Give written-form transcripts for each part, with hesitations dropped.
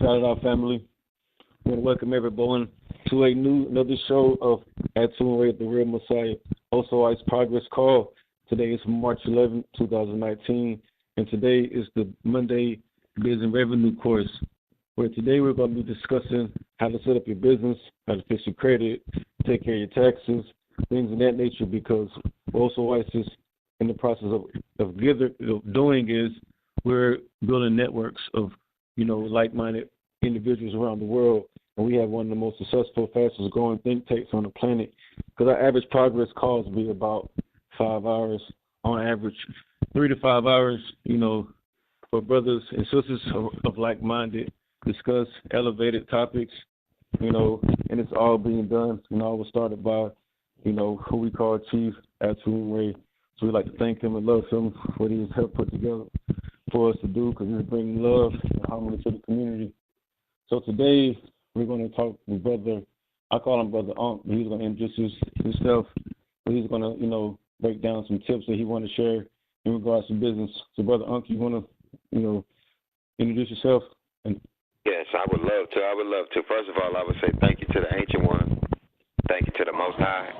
Shaddah Da Family. I want to welcome everyone to another show of ATUN-RE The Real Messiah, also Ice Progress Call. Today is March 11, 2019, and today is the Monday Business Revenue course, where today we're going to be discussing how to set up your business, how to fix your credit, take care of your taxes, things of that nature, because also Ice is in the process of doing is we're building networks of, like-minded individuals around the world, and we have one of the most successful, fastest growing think tanks on the planet, because our average progress calls be about 5 hours, on average 3 to 5 hours, for brothers and sisters of like-minded, discuss elevated topics, and it's all being done, all was started by, who we call Chief ATUN-RE. So we'd like to thank him and love him for what he's helped put together for us to do, because he's bringing love and harmony to the community. So today we're going to talk with Brother, I call him Brother Unc. He's going to introduce himself. He's going to, break down some tips that he want to share in regards to business. So Brother Unc, you want to, introduce yourself? Yes, I would love to. First of all, I would say thank you to the Ancient One. Thank you to the Most High.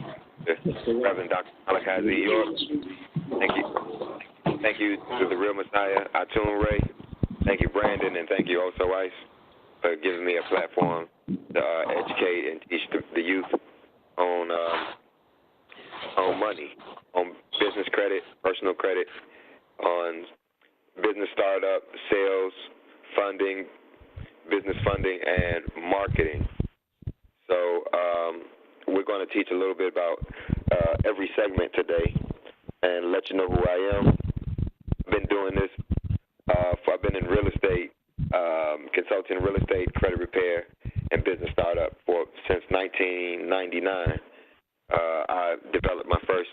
Reverend Dr. Malachi York. Thank you. Thank you to the Real Messiah, ATUN-RE. Thank you, Brandon, and thank you also, Ice, for giving me a platform to educate and teach the youth on money, on business credit, personal credit, on business startup, sales, funding, business funding, and marketing. So we're going to teach a little bit about every segment today and let you know who I am. I've been doing this. I've been in real estate, consulting real estate, credit repair, and business startup since 1999. I developed my first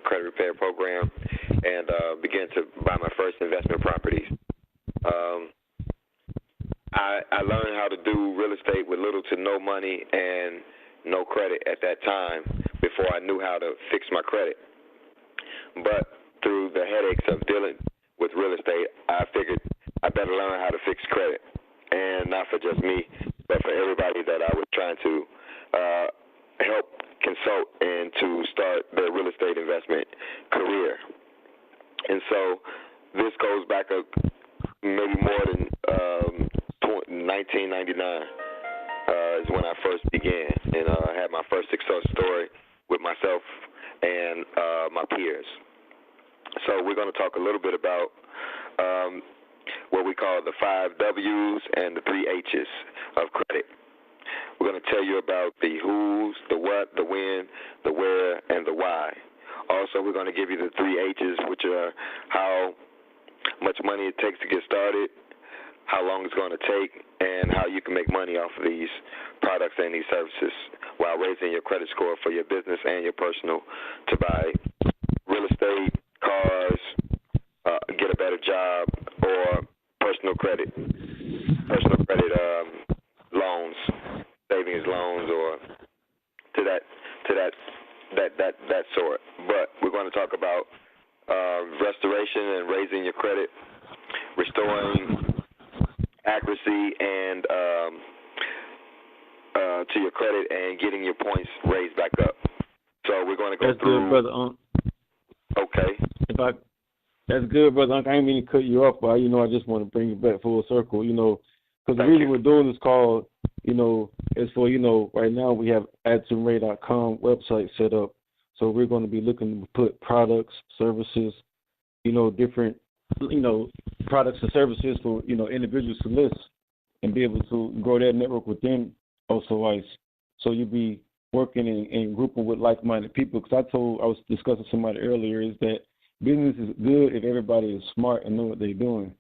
credit repair program and began to buy my first investment properties. I learned how to do real estate with little to no money and no credit at that time before I knew how to fix my credit. But through the headaches of dealing with real estate, I figured I better learn how to fix credit, and not for just me, but for everybody that I was trying to help consult and to start their real estate investment career. And so this goes back maybe more than 1999 is when I first began, and I had my first success story with myself and my peers. So we're going to talk a little bit about what we call the 5 W's and the 3 H's of credit. We're going to tell you about the who's, the what, the when, the where, and the why. Also, we're going to give you the 3 H's, which are how much money it takes to get started, how long it's going to take, and how you can make money off of these products and these services while raising your credit score for your business and your personal to buy real estate, cars, get a better job, or personal credit loans, savings loans, or to that sort. But we're going to talk about restoration and raising your credit, restoring accuracy and to your credit, and getting your points raised back up. So we're going to go through. That's good, Brother Unc. Okay. That's good, Brother Unc. I didn't mean to cut you off, but I just want to bring you back full circle. Because the reason we're doing this call, is for right now we have ATUN-RE.com website set up, so we're going to be looking to put products, services, different products and services for individuals to list and be able to grow that network within also ICE. So you'll be working and grouping with like-minded people. Because I was discussing with somebody earlier, is that business is good if everybody is smart and know what they're doing.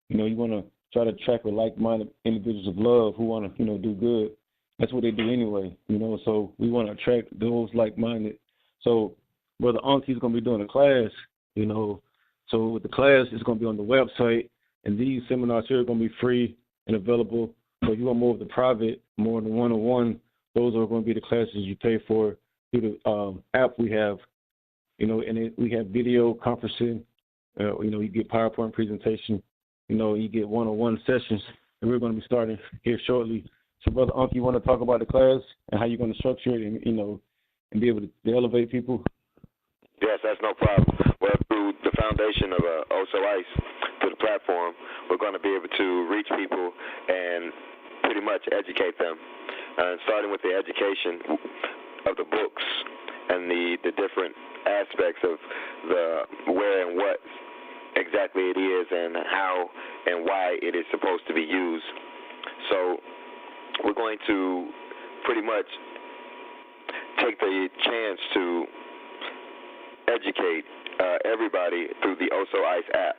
You want to try to attract with like-minded individuals of love who want to do good. That's what they do anyway. So we want to attract those like-minded. So Brother Unc, he's going to be doing a class. So with the class, it's going to be on the website, and these seminars here are going to be free and available. So if you want more of the private, more than one-on-one, those are going to be the classes you pay for through the app we have. And we have video conferencing. You get PowerPoint presentation. You get one-on-one sessions and we're going to be starting here shortly. So, Brother Unc, you want to talk about the class and how you're going to structure it and, and be able to elevate people? Yes, that's no problem. Well, through the foundation of Also Ice, through the platform, we're going to be able to reach people and pretty much educate them, starting with the education of the books and the different aspects of the where and what exactly it is and how and why it is supposed to be used. So we're going to pretty much take the chance to educate everybody through the Also Ice app.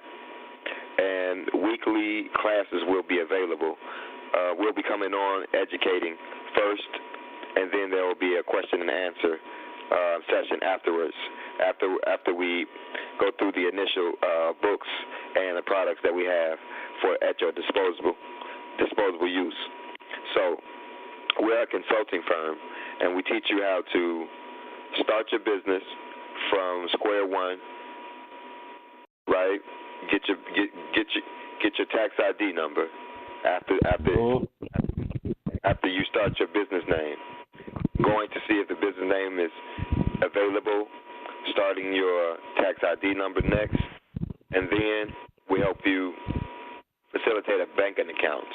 And weekly classes will be available. We'll be coming on educating first, and then there will be a question and answer session afterwards, after we go through the initial books and the products that we have at your disposable use. So we're a consulting firm, and we teach you how to start your business from square one, right? Get your tax ID number after you start your business name. Going to see if the business name is available, starting your tax ID number next, and then we help you facilitate a banking account.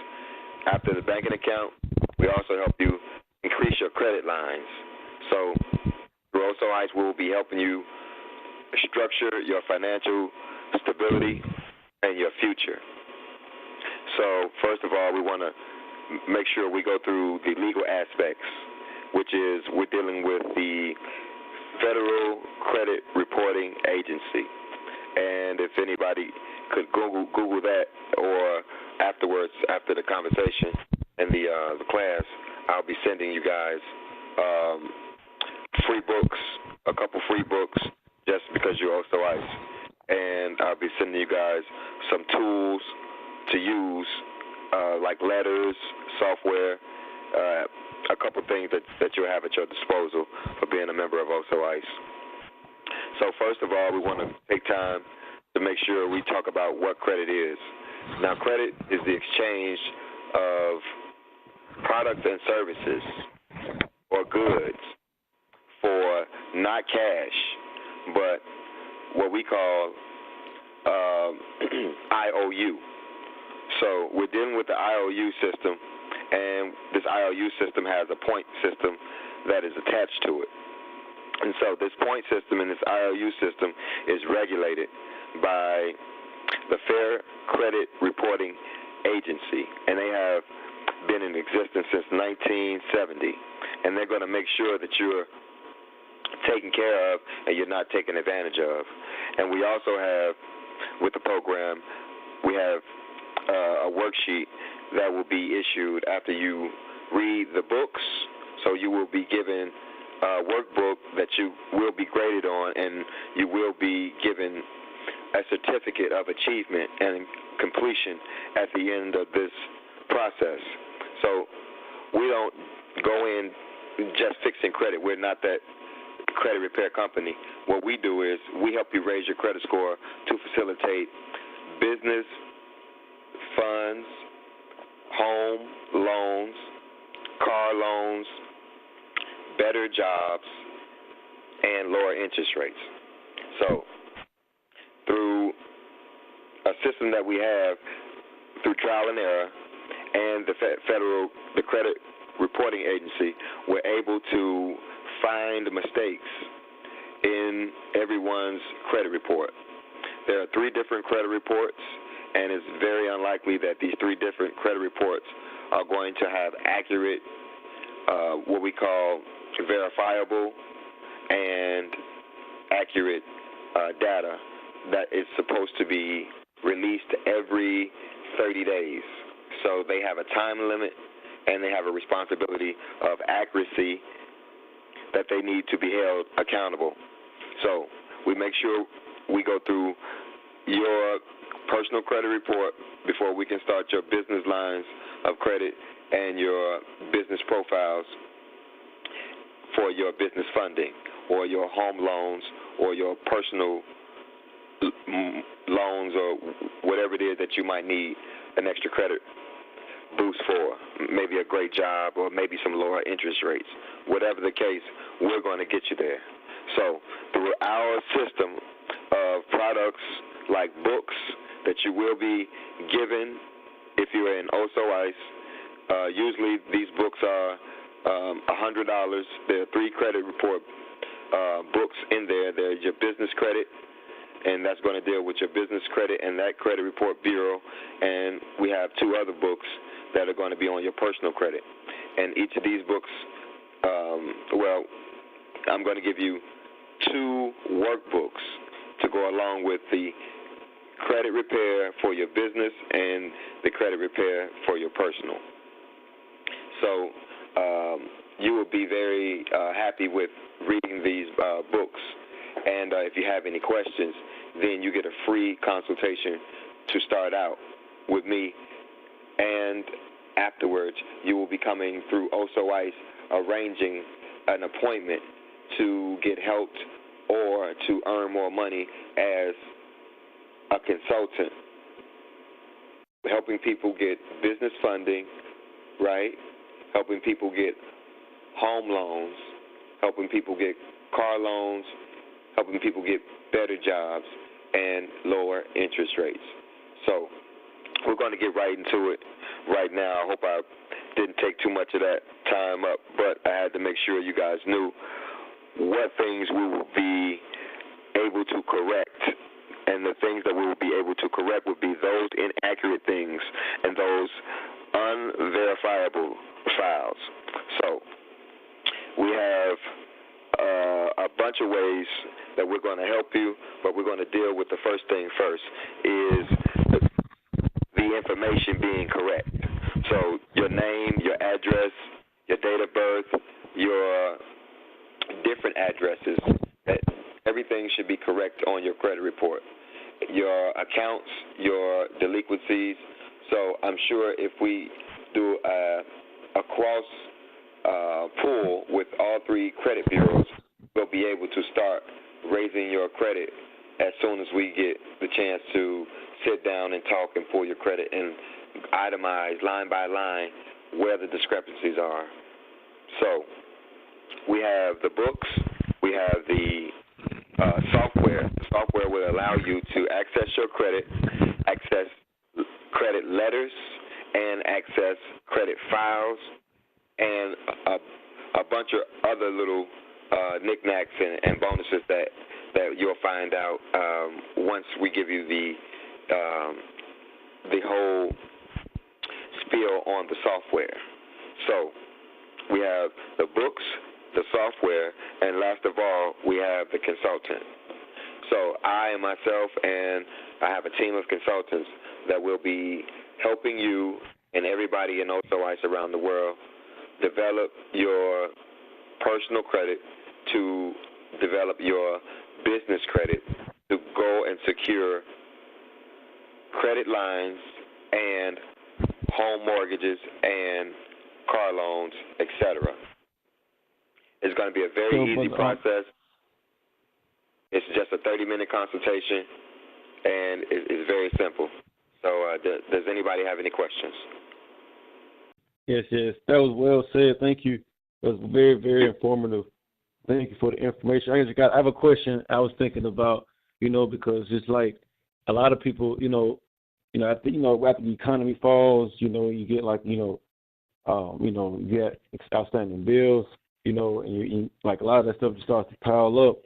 After the banking account, we also help you increase your credit lines. So through Also Ice, we'll be helping you structure your financial stability and your future. So first of all, we want to make sure we go through the legal aspects, which is we're dealing with the Federal Credit Reporting Agency. And if anybody could Google that, or afterwards, after the conversation and the class, I'll be sending you guys free books, a couple free books, just because you're Also Ice. And I'll be sending you guys some tools to use, like letters, software, a couple things that you'll have at your disposal for being a member of Also Ice. So first of all, we want to take time to make sure we talk about what credit is. Now, credit is the exchange of products and services or goods for not cash, but what we call IOU. So we're dealing with the IOU system, and this IOU system has a point system that is attached to it. And so this point system and this IOU system is regulated by the Fair Credit Reporting Agency, and they have been in existence since 1970, and they're going to make sure that you're taken care of and you're not taken advantage of. And we also have, with the program, we have a worksheet that will be issued after you read the books. So you will be given a workbook that you will be graded on, and you will be given a certificate of achievement and completion at the end of this process. So we don't go in just fixing credit. We're not that credit repair company. What we do is we help you raise your credit score to facilitate business, funds, home loans, car loans, better jobs, and lower interest rates. So through a system that we have through trial and error and the Credit Reporting Agency, we're able to find mistakes in everyone's credit report. There are 3 different credit reports, and it's very unlikely that these 3 different credit reports are going to have accurate, what we call verifiable and accurate data that is supposed to be released every 30 days. So they have a time limit, and they have a responsibility of accuracy that they need to be held accountable. So we make sure we go through your personal credit report before we can start your business lines of credit and your business profiles for your business funding or your home loans or your personal loans or whatever it is that you might need an extra credit boost for, maybe a great job or maybe some lower interest rates. Whatever the case, we're going to get you there. So through our system of products like books that you will be given if you're in OSO ICE, usually these books are $100. There are 3 credit report books in there. There's your business credit, and that's going to deal with your business credit and that credit report bureau. And we have 2 other books that are going to be on your personal credit. And each of these books, I'm going to give you 2 workbooks to go along with the credit repair for your business and the credit repair for your personal. So you will be very happy with reading these books. And if you have any questions, then you get a free consultation to start out with me. And afterwards, you will be coming through OSO ICE, arranging an appointment to get helped or to earn more money as a consultant, helping people get business funding, right? Helping people get home loans, helping people get car loans, helping people get better jobs and lower interest rates. So we're going to get right into it right now. I hope I didn't take too much of that time up, but I had to make sure you guys knew what things we will be able to correct. And the things that we will be able to correct would be those inaccurate things and those unverifiable files. So we have a bunch of ways that we're going to help you, but we're going to deal with the first thing first, is the information being correct. So your name, your address, your date of birth, your different addresses, that everything should be correct on your credit report. Your accounts, your delinquencies. So I'm sure if we do a cross pull with all 3 credit bureaus, we'll be able to start raising your credit as soon as we get the chance to sit down and talk and pull your credit and itemize line by line where the discrepancies are. So we have the books, we have the software. The software will allow you to access your credit, access credit letters, and access credit files, and a bunch of other little knickknacks and bonuses that you'll find out once we give you the whole spiel on the software. So we have the books, the software, and last of all, we have the consultant. So I and myself, and I have a team of consultants that will be helping you and everybody in OSO ICE around the world develop your personal credit, to develop your business credit, to go and secure credit lines and home mortgages and car loans, etc. It's going to be a very easy process. It's just a 30-minute consultation, and it's very simple. So does anybody have any questions? Yes. That was well said. Thank you. That was very, very informative. Thank you for the information. I have a question I was thinking about, because it's like a lot of people, I think, after the economy falls, you get like, you get outstanding bills, and you like a lot of that stuff just starts to pile up,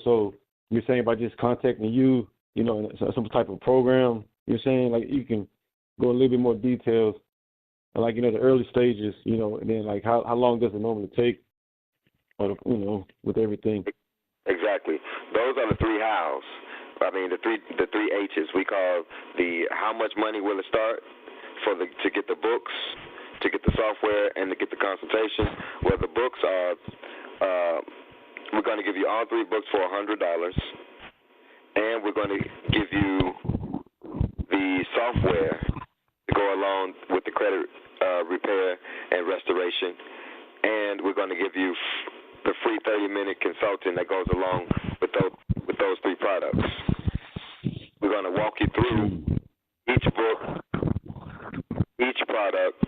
so you're saying by just contacting you, some type of program, you're saying like you can go a little bit more details, like, the early stages, and then like how long does it normally take, or, with everything? Exactly. Those are the 3 hows. I mean, the three H's. We call the how much money will it start to get the books, to get the software, and to get the consultation. Well, the books are, we're going to give you all 3 books for $100, and we're going to give you the software to go along with the credit repair and restoration, and we're going to give you the free 30-minute consulting that goes along with those 3 products. We're going to walk you through each book, each product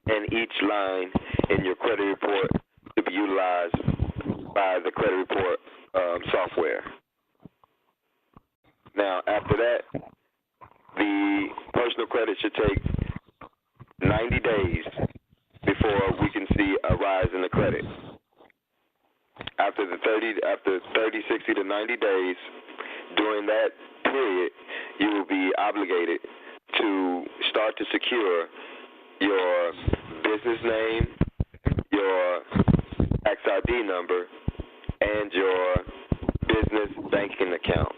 and each line in your credit report to be utilized by the credit report software. Now, after that, the personal credit should take 90 days before we can see a rise in the credit. After 30, 60 to 90 days, during that period, you will be obligated to start to secure your business name, your tax ID number, and your business banking account,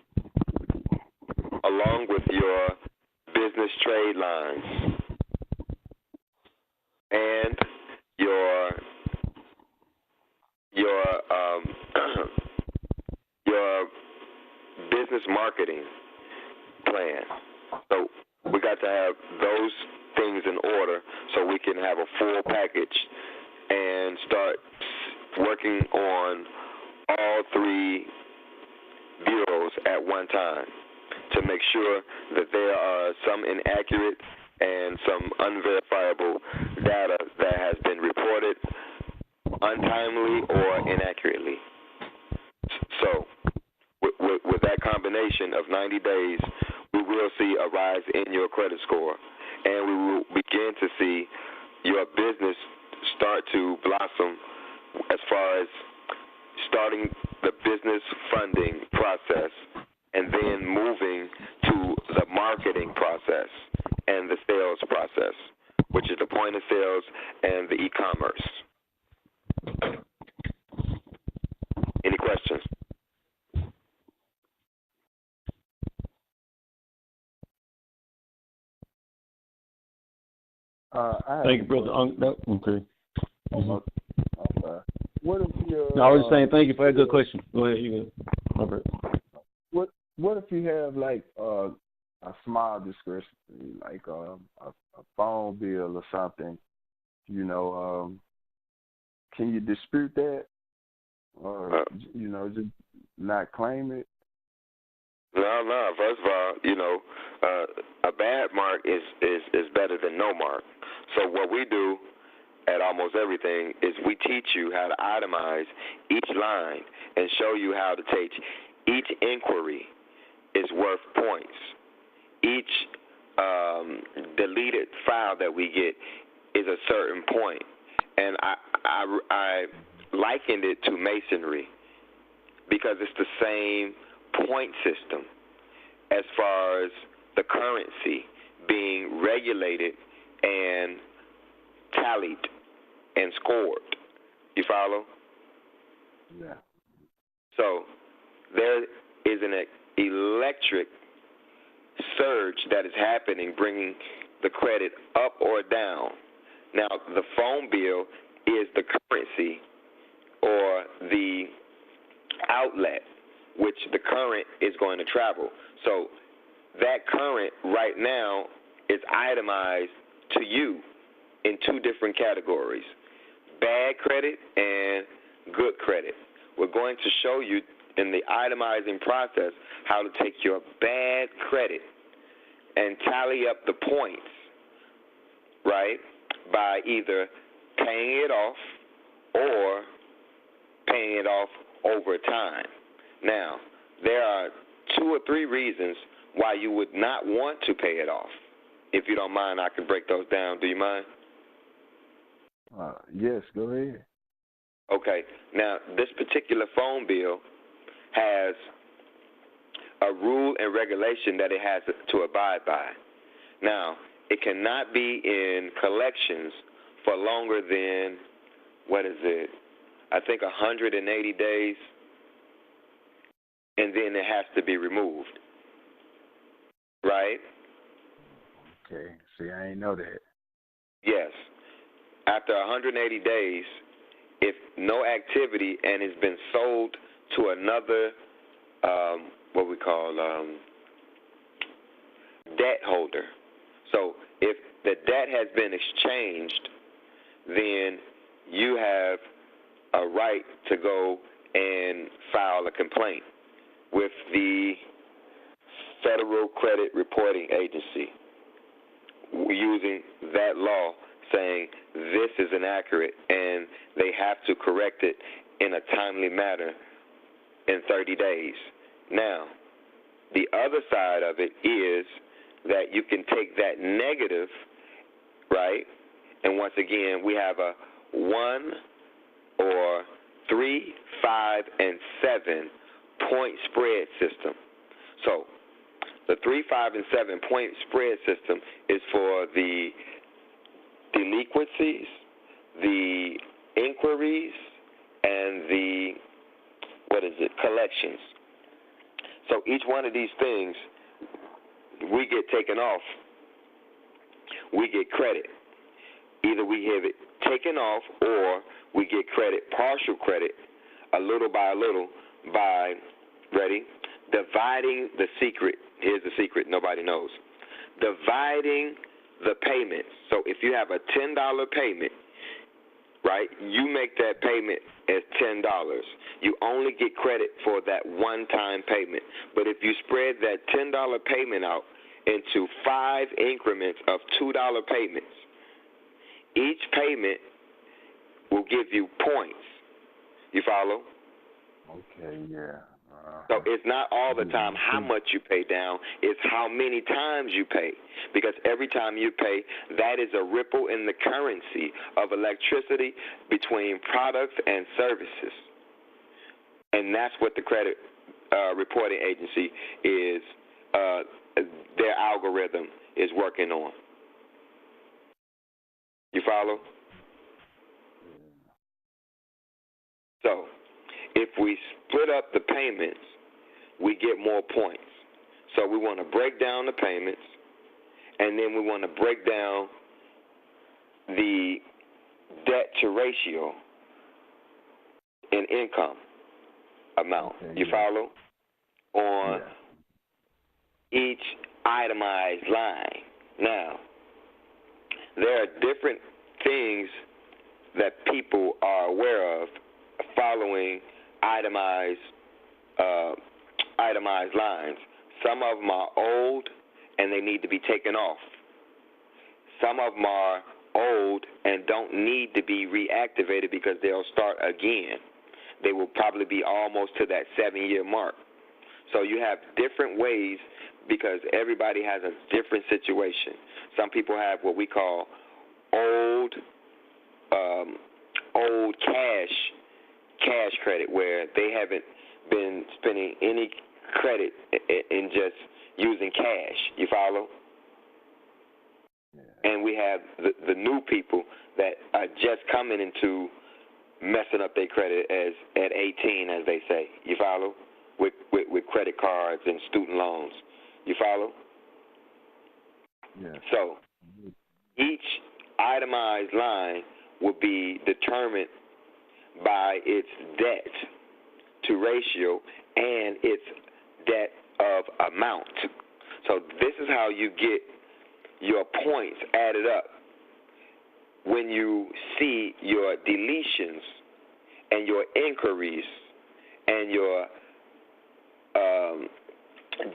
along with your business trade lines and your business marketing plan. So we got to have those things in order so we can have a full package and start working on all three bureaus at one time to make sure that there are some inaccurate and some unverifiable data that has been reported untimely or inaccurately. So with that combination of 90 days, we will see a rise in your credit score, and we will begin to see your business start to blossom as far as starting the business funding process and then moving to the marketing process and the sales process, which is the point of sales and the e-commerce. Any questions? Thank you, brother. Okay. What if you? No, I was just saying thank you for that good question. Go ahead. You go. What if you have like a small discrepancy, like a phone bill or something? You know, can you dispute that, or just not claim it? No. First of all, a bad mark is better than no mark. So what we do at almost everything is we teach you how to itemize each line and show you how to take each inquiry is worth points. Each deleted file that we get is a certain point. And I likened it to masonry because it's the same point system as far as the currency being regulated and tallied and scored. You follow? Yeah. So there is an electric surge that is happening, bringing the credit up or down. Now, the phone bill is the currency or the outlet which the current is going to travel. So that current right now is itemized to you in two different categories, bad credit and good credit. We're going to show you in the itemizing process how to take your bad credit and tally up the points, right, by either paying it off or paying it off over time. Now, there are 2 or 3 reasons why you would not want to pay it off. If you don't mind, I can break those down. Do you mind? Yes, go ahead. Okay. Now, this particular phone bill has a rule and regulation that it has to abide by. Now, it cannot be in collections for longer than, I think 180 days, and then it has to be removed. Right? Okay. See, I ain't know that. Yes. After 180 days, if no activity and it's been sold to another, what we call debt holder. So if the debt has been exchanged, then you have a right to go and file a complaint with the Federal Credit Reporting Agency, using that law saying this is inaccurate and they have to correct it in a timely manner in 30 days. Now, the other side of it is that you can take that negative, right, and once again, we have a 1 or 3, 5, and 7 point spread system. So the 3, 5, and 7 point spread system is for the delinquencies, the inquiries, and the collections. So each one of these things, we get taken off, we get credit. Either we have it taken off or we get credit, partial credit, a little by, ready, dividing the secret. Here's the secret nobody knows. Dividing the payments. So if you have a $10 payment, right, you make that payment as $10. You only get credit for that one-time payment. But if you spread that $10 payment out into 5 increments of $2 payments, each payment will give you points. You follow? Okay, yeah. So it's not all the time how much you pay down, it's how many times you pay. Because every time you pay, that is a ripple in the currency of electricity between products and services. And that's what the credit reporting agency is, their algorithm is working on. You follow? So if we split up the payments, we get more points. So we want to break down the payments, and then we want to break down the debt to ratio in income amount. Okay, you follow? On each itemized line. Now, there are different things that people are aware of following itemized lines. Some of them are old and they need to be taken off. Some of them are old and don't need to be reactivated because they'll start again. They will probably be almost to that 7-year mark. So you have different ways because everybody has a different situation. Some people have what we call old cash credit, where they haven't been spending any credit in just using cash. You follow? Yeah. And we have the new people that are just coming into messing up their credit at 18, as they say. You follow? With credit cards and student loans. You follow? Yeah. So each itemized line will be determined by its debt to ratio and its debt of amount. So this is how you get your points added up when you see your deletions and your inquiries and your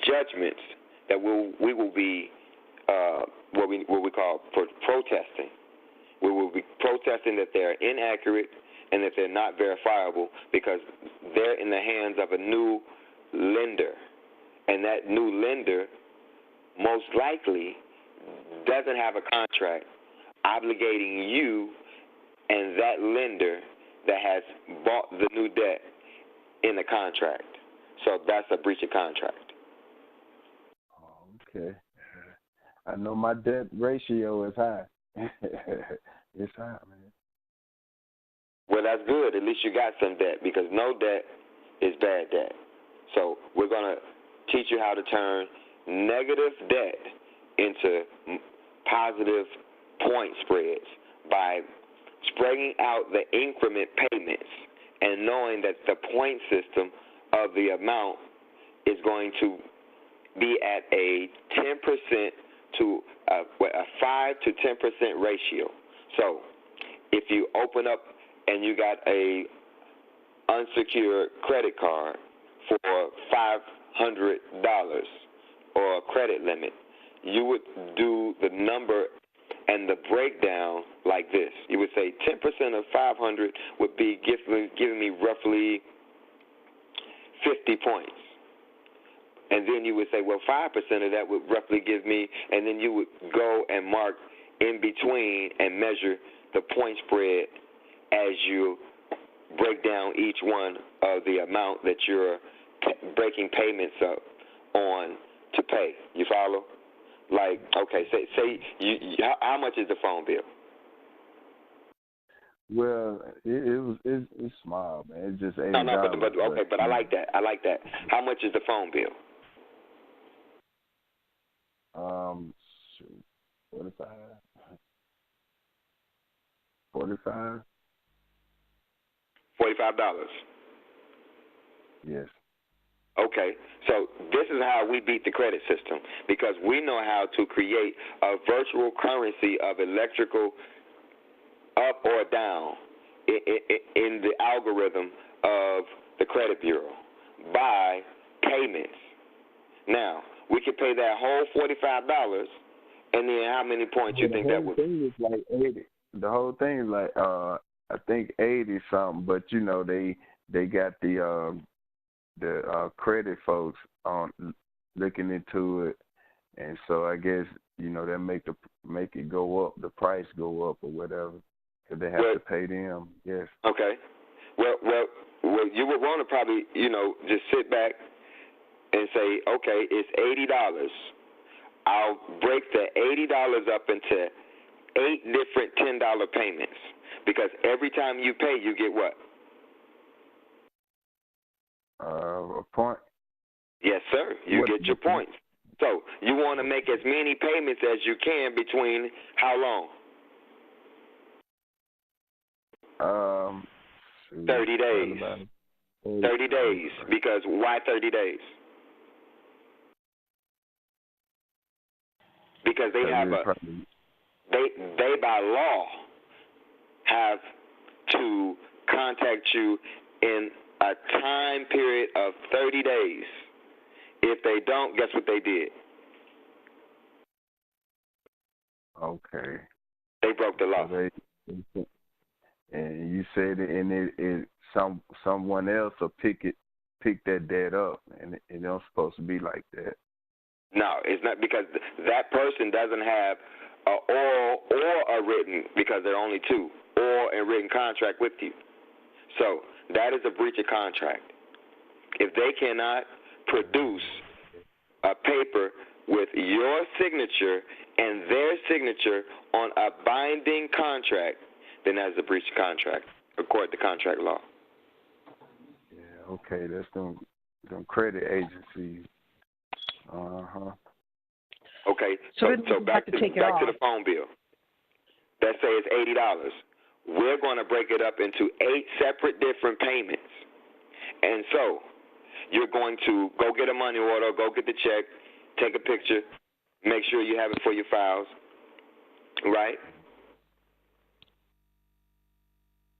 judgments that we will be what we call protesting. We will be protesting that they're inaccurate and that they're not verifiable because they're in the hands of a new lender. And that new lender most likely doesn't have a contract obligating you and that lender that has bought the new debt in the contract. So that's a breach of contract. Okay. I know my debt ratio is high. It's high, man. Well, that's good. At least you got some debt, because no debt is bad debt. So we're going to teach you how to turn negative debt into positive point spreads by spreading out the increment payments and knowing that the point system of the amount is going to be at a 10% to a 5 to 10% ratio. So if you open up and you got a unsecured credit card for $500 or a credit limit, you would do the number and the breakdown like this. You would say 10% of 500 would be giving me roughly 50 points. And then you would say, well, 5% of that would roughly give me, and then you would go and mark in between and measure the point spread as you break down each one of the amount that you're breaking payments up on to pay. You follow? Like, okay, say how much is the phone bill? Well, it's small, man. It's just $80. No, but I like that. How much is the phone bill? 45. 45. $45. Yes. Okay, so this is how we beat the credit system, because we know how to create a virtual currency of electrical up or down in the algorithm of the credit bureau by payments. Now, we could pay that whole $45, and then how many points you think that would be? The whole thing is like 80. The whole thing is like I think 80 something, but you know they got the credit folks on looking into it, and so I guess you know that make it go up, the price go up or whatever, because they have to pay them. Yes. Okay. Well, you would want to probably just sit back and say, okay, it's $80. I'll break the $80 up into 8 different $10 payments, because every time you pay, you get what? A point. Yes, sir. You get your points. So you want to make as many payments as you can between how long? 30 days. 30 days. Because why 30 days? Because they have they by law have to contact you in a time period of 30 days. If they don't, guess what they did? Okay. They broke the law. And you said it someone else will pick that debt up, and it don't supposed to be like that. No, it's not, because that person doesn't have an oral or a written, because there are only two, oral and written contract with you. So that is a breach of contract. If they cannot produce a paper with your signature and their signature on a binding contract, then that's a breach of contract, according to contract law. Yeah, okay, that's them credit agencies. Okay, so back to the phone bill. Let's say it's $80. We're going to break it up into 8 separate different payments. And so you're going to go get a money order, go get the check, take a picture, make sure you have it for your files, right?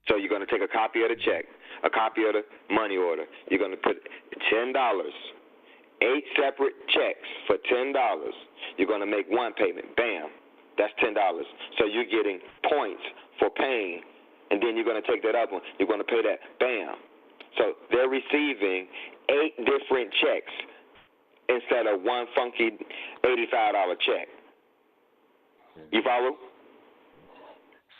So you're going to take a copy of the check, a copy of the money order. You're going to put $10, 8 separate checks for $10. You're going to make one payment. Bam. That's $10. So you're getting points for paying, and then you're going to take that other one. You're going to pay that. Bam. So they're receiving 8 different checks instead of one funky $85 check. You follow?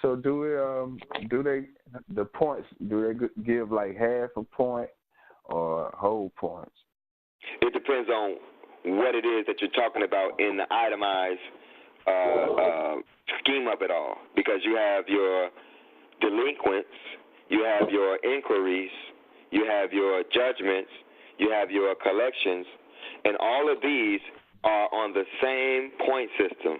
So do they the points? Do they give like half a point or whole points? It depends on what it is that you're talking about in the itemized scheme of it all, because you have your delinquents, you have your inquiries, you have your judgments, you have your collections, and all of these are on the same point system.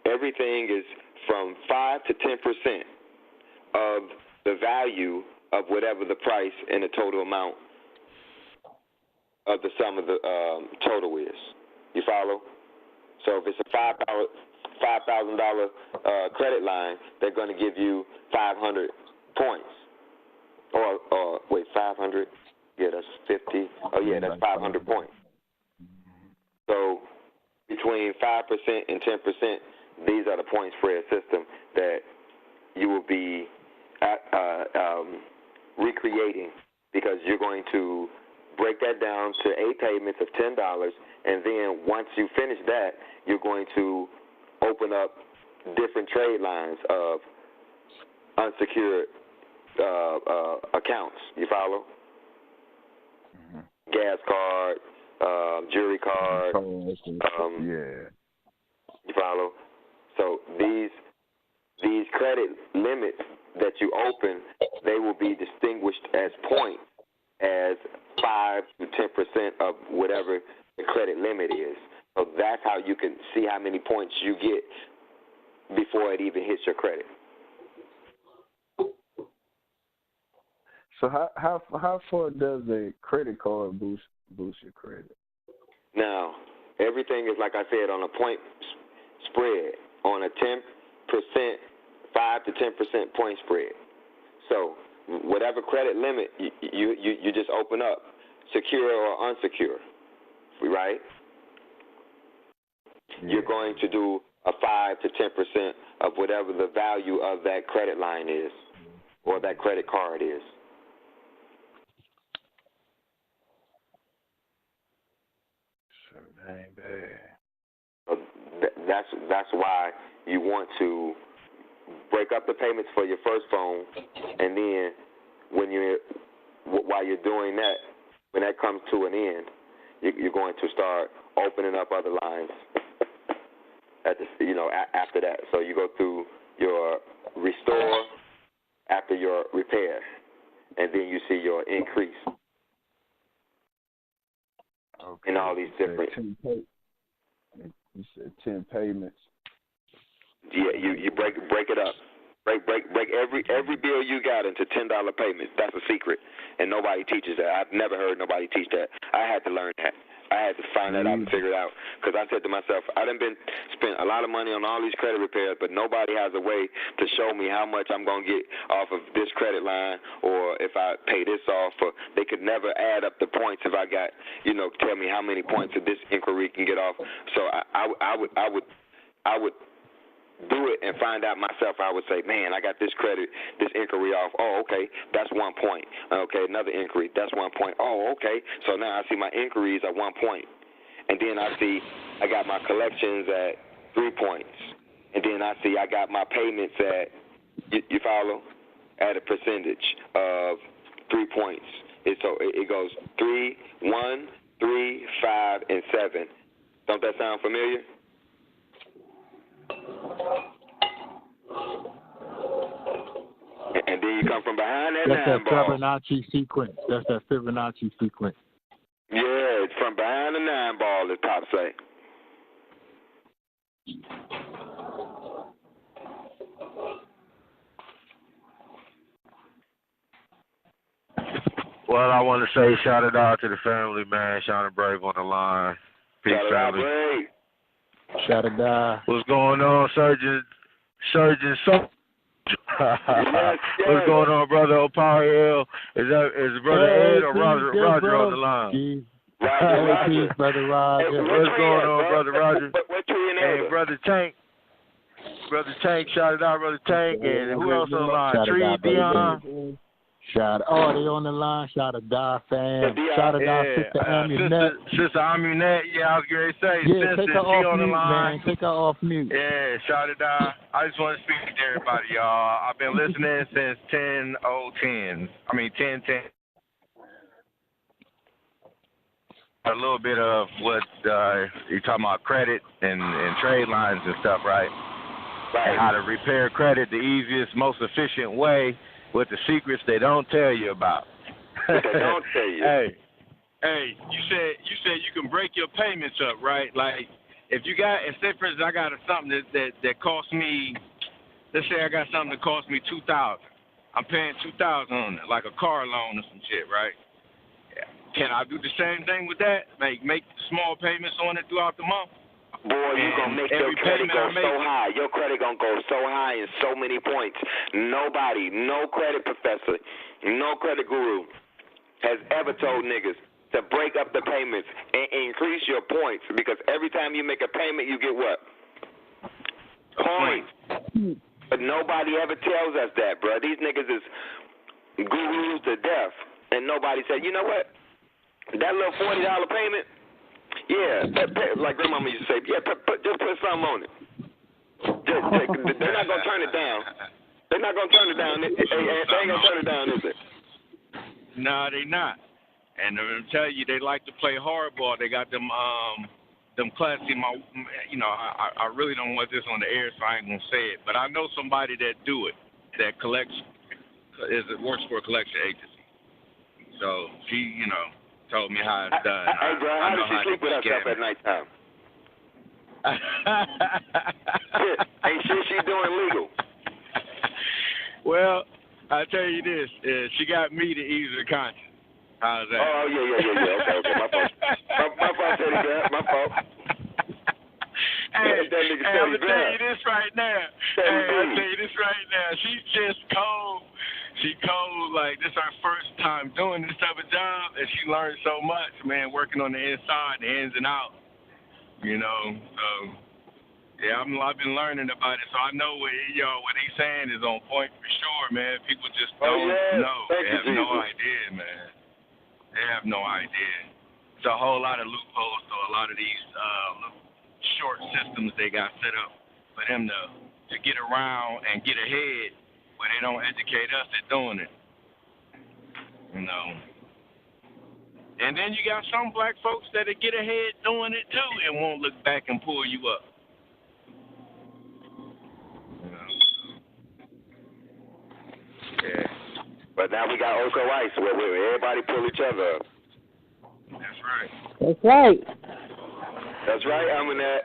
Everything is from 5 to 10% of the value of whatever the price and the total amount of the sum of the total is. You follow? So if it's a $5,000 credit line, they're going to give you 500 points. Or wait, 500? Yeah, that's 50. Oh yeah, that's 500 points. So between 5% and 10%, these are the point spread system that you will be recreating, because you're going to break that down to 8 payments of $10, and then once you finish that, you're going to open up different trade lines of unsecured accounts. You follow? Mm-hmm. Gas card, jewelry card. Yeah. You follow? So these credit limits that you open, they will be distinguished as points, as 5 to 10% of whatever the credit limit is. So that's how you can see how many points you get before it even hits your credit. So how far does a credit card boost your credit? Now, everything is, like I said, on a point spread, on a 10%, 5 to 10% point spread. So whatever credit limit you just open up, secure or unsecure, right? Yeah. You're going to do a 5 to 10% of whatever the value of that credit line is, or that credit card is. That ain't bad. So that's why you want to break up the payments for your first phone, and then while you're doing that, when that comes to an end, you're going to start opening up other lines after that. So you go through your restore after your repair, and then you see your increase. Okay. In all these different. You said 10 payments. Yeah, you break it up. Break every bill you got into $10 payments. That's a secret, and nobody teaches that. I've never heard nobody teach that. I had to learn that. I had to find that out and figure it out, because I said to myself, I done spent a lot of money on all these credit repairs, but nobody has a way to show me how much I'm going to get off of this credit line, or if I pay this off. Or they could never add up the points if I got, tell me how many points of this inquiry can get off. So I would do it and find out myself. I would say, man, I got this inquiry off. Oh, okay, that's 1 point. Okay, another inquiry, that's 1 point. Oh, okay, so now I see my inquiries at 1 point. And then I see I got my collections at 3 points. And then I see I got my payments at, you follow, at a percentage of 3 points. So it goes 3, 1, 3, 5, and 7. Don't that sound familiar? And then you come from behind that That's 9 ball. Fibonacci sequence. That's that Fibonacci sequence. Yeah, it's from behind the 9 ball, as Pop say. Well, I want to say Shaddah Da to the family, man. Shaddah Brave on the line. Peace, family. Shaddah Da. What's going on, Surgeon? Yes. What's going on, brother? Power Hill. Is brother Ed or Roger on the line? Peace, brother Roger. Hey, what's going on, brother Roger? Hey, brother Tank. Brother Tank, Shaddah Da, brother Tank, and who else on the line? Tree, Duan. They on the line. Shaddah Da fam. Shaddah Da, Sister Amunet. Sister Amunet, I was going to say. Yeah, Sister, take her off on the mute, line. man. Take her off mute. Yeah, Shaddah Da. I just want to speak to everybody, y'all. I've been listening since 10:10. A little bit of what you're talking about, credit and trade lines and stuff, right? And how to repair credit the easiest, most efficient way, with the secrets they don't tell you about. They don't tell you. Hey, you said you can break your payments up, right? Like if say for instance I got something that cost me, let's say I got something that cost me $2,000. I'm paying $2,000 on it, like a car loan or some shit, right? Can I do the same thing with that? Make small payments on it throughout the month? Boy, you're going to make your credit go so high. Your credit going to go so high in so many points. Nobody, no credit professor, no credit guru has ever told niggas to break up the payments and increase your points, because every time you make a payment, you get what? Points. But nobody ever tells us that, bro. These niggas is gurus to death, and nobody said, you know what? That little $40 payment, like grandmama used to say, just put something on it. They're not gonna turn it down. They're not gonna turn it down. They ain't gonna turn it down, is it? No, they not. And I'm telling you, they like to play hardball. They got them classy. I really don't want this on the air, so I ain't gonna say it. But I know somebody that do it, that works for a collection agency. So she, told me how it's done. Hey, bro, how does she sleep with herself at nighttime? Ain't shit she doing legal. Well, I tell you this, she got me to ease her conscience. How's that? Oh, yeah. Okay. My fault, Teddy Bear. My fault. Hey, I'm going to tell you this right now. She's just cold. She cold. Like, this is her first time doing this type of job, and she learned so much, man, working on the inside, the ins and outs. So, yeah, I've been learning about it, so I know what he's saying is on point for sure, man. People just don't know. They have no idea, man. They have no idea. It's a whole lot of loopholes to a lot of these short systems they got set up for them to get around and get ahead, but they don't educate us at doing it. And then you got some black folks that get ahead doing it too and won't look back and pull you up. Yeah. But now we got Oso Ice where everybody pull each other up. That's right. That's right. That's right, Aminette.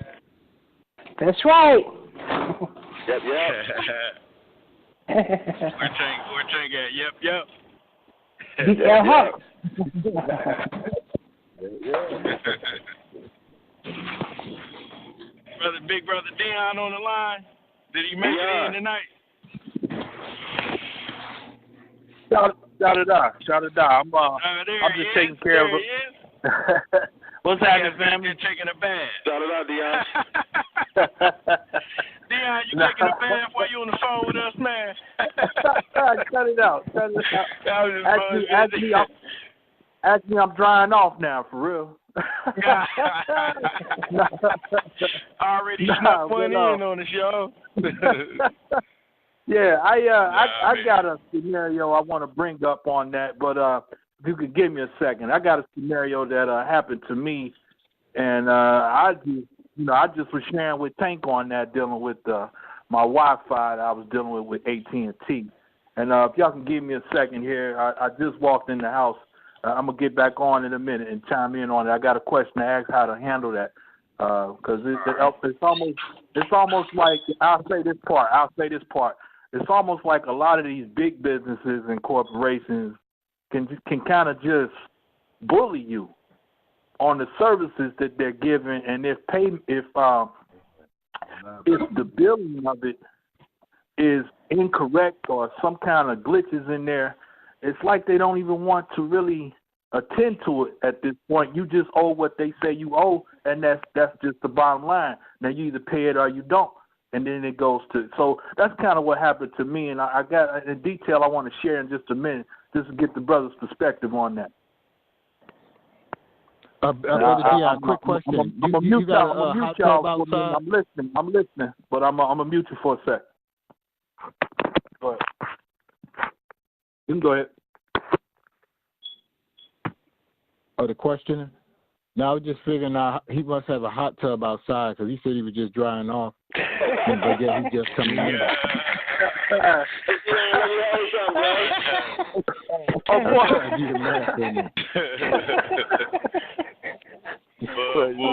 That's right. Yep. We're Tank at yep. Big brother Duan on the line. Did he make it in tonight? Shaddah Da. I'm just taking care of it. What's happening, family? You're taking a bath. Shaddah Da, Duan. Duan, you taking a bath while you on the phone with us, man? Cut it out. Actually, I'm drying off now, for real. Already snuck one in on the show. Yeah, I got a scenario I want to bring up on that, but if you could give me a second, I got a scenario that happened to me, and I just was sharing with Tank on that, dealing with my Wi-Fi that I was dealing with AT&T, and if y'all can give me a second here, I just walked in the house. I'm gonna get back on in a minute and chime in on it. I got a question to ask how to handle that, because it's almost like I'll say this part. It's almost like a lot of these big businesses and corporations can kind of just bully you on the services that they're giving, and if the billing of it is incorrect or some kind of glitches in there, it's like they don't even want to really attend to it at this point. You just owe what they say you owe, and that's just the bottom line. Now you either pay it or you don't. And then it goes to, so that's kind of what happened to me, and I got a detail I want to share in just a minute, just to get the brother's perspective on that. Brother Duan, quick question. I'm gonna mute y'all. I'm listening, but I'm gonna mute you for a sec. Go ahead. You can go ahead. The question? Now I was just figuring out he must have a hot tub outside because he said he was just drying off. But yeah, he just coming in.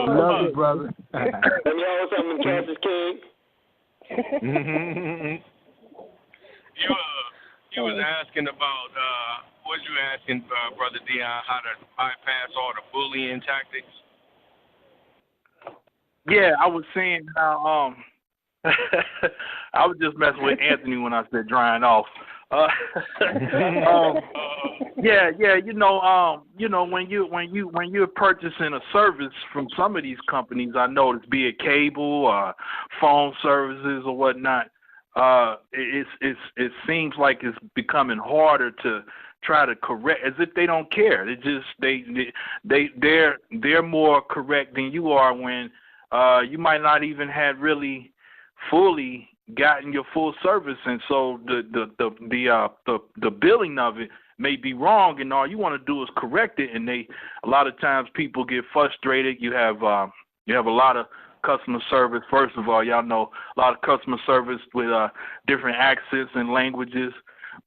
Love you, brother. Let me hold something, Kansas King. You was asking about what you asking, Brother Duan, how to bypass all the bullying tactics? Yeah, I was saying how I was just messing with Anthony when I said drying off. Yeah. When you're purchasing a service from some of these companies, I noticed, be it cable, phone services or whatnot, it seems like it's becoming harder to try to correct, as if they don't care. They're more correct than you are when you might not even have really fully gotten your full service, and so the billing of it may be wrong, and all you want to do is correct it. And a lot of times people get frustrated. You have a lot of customer service. First of all, y'all know a lot of customer service with different accents and languages.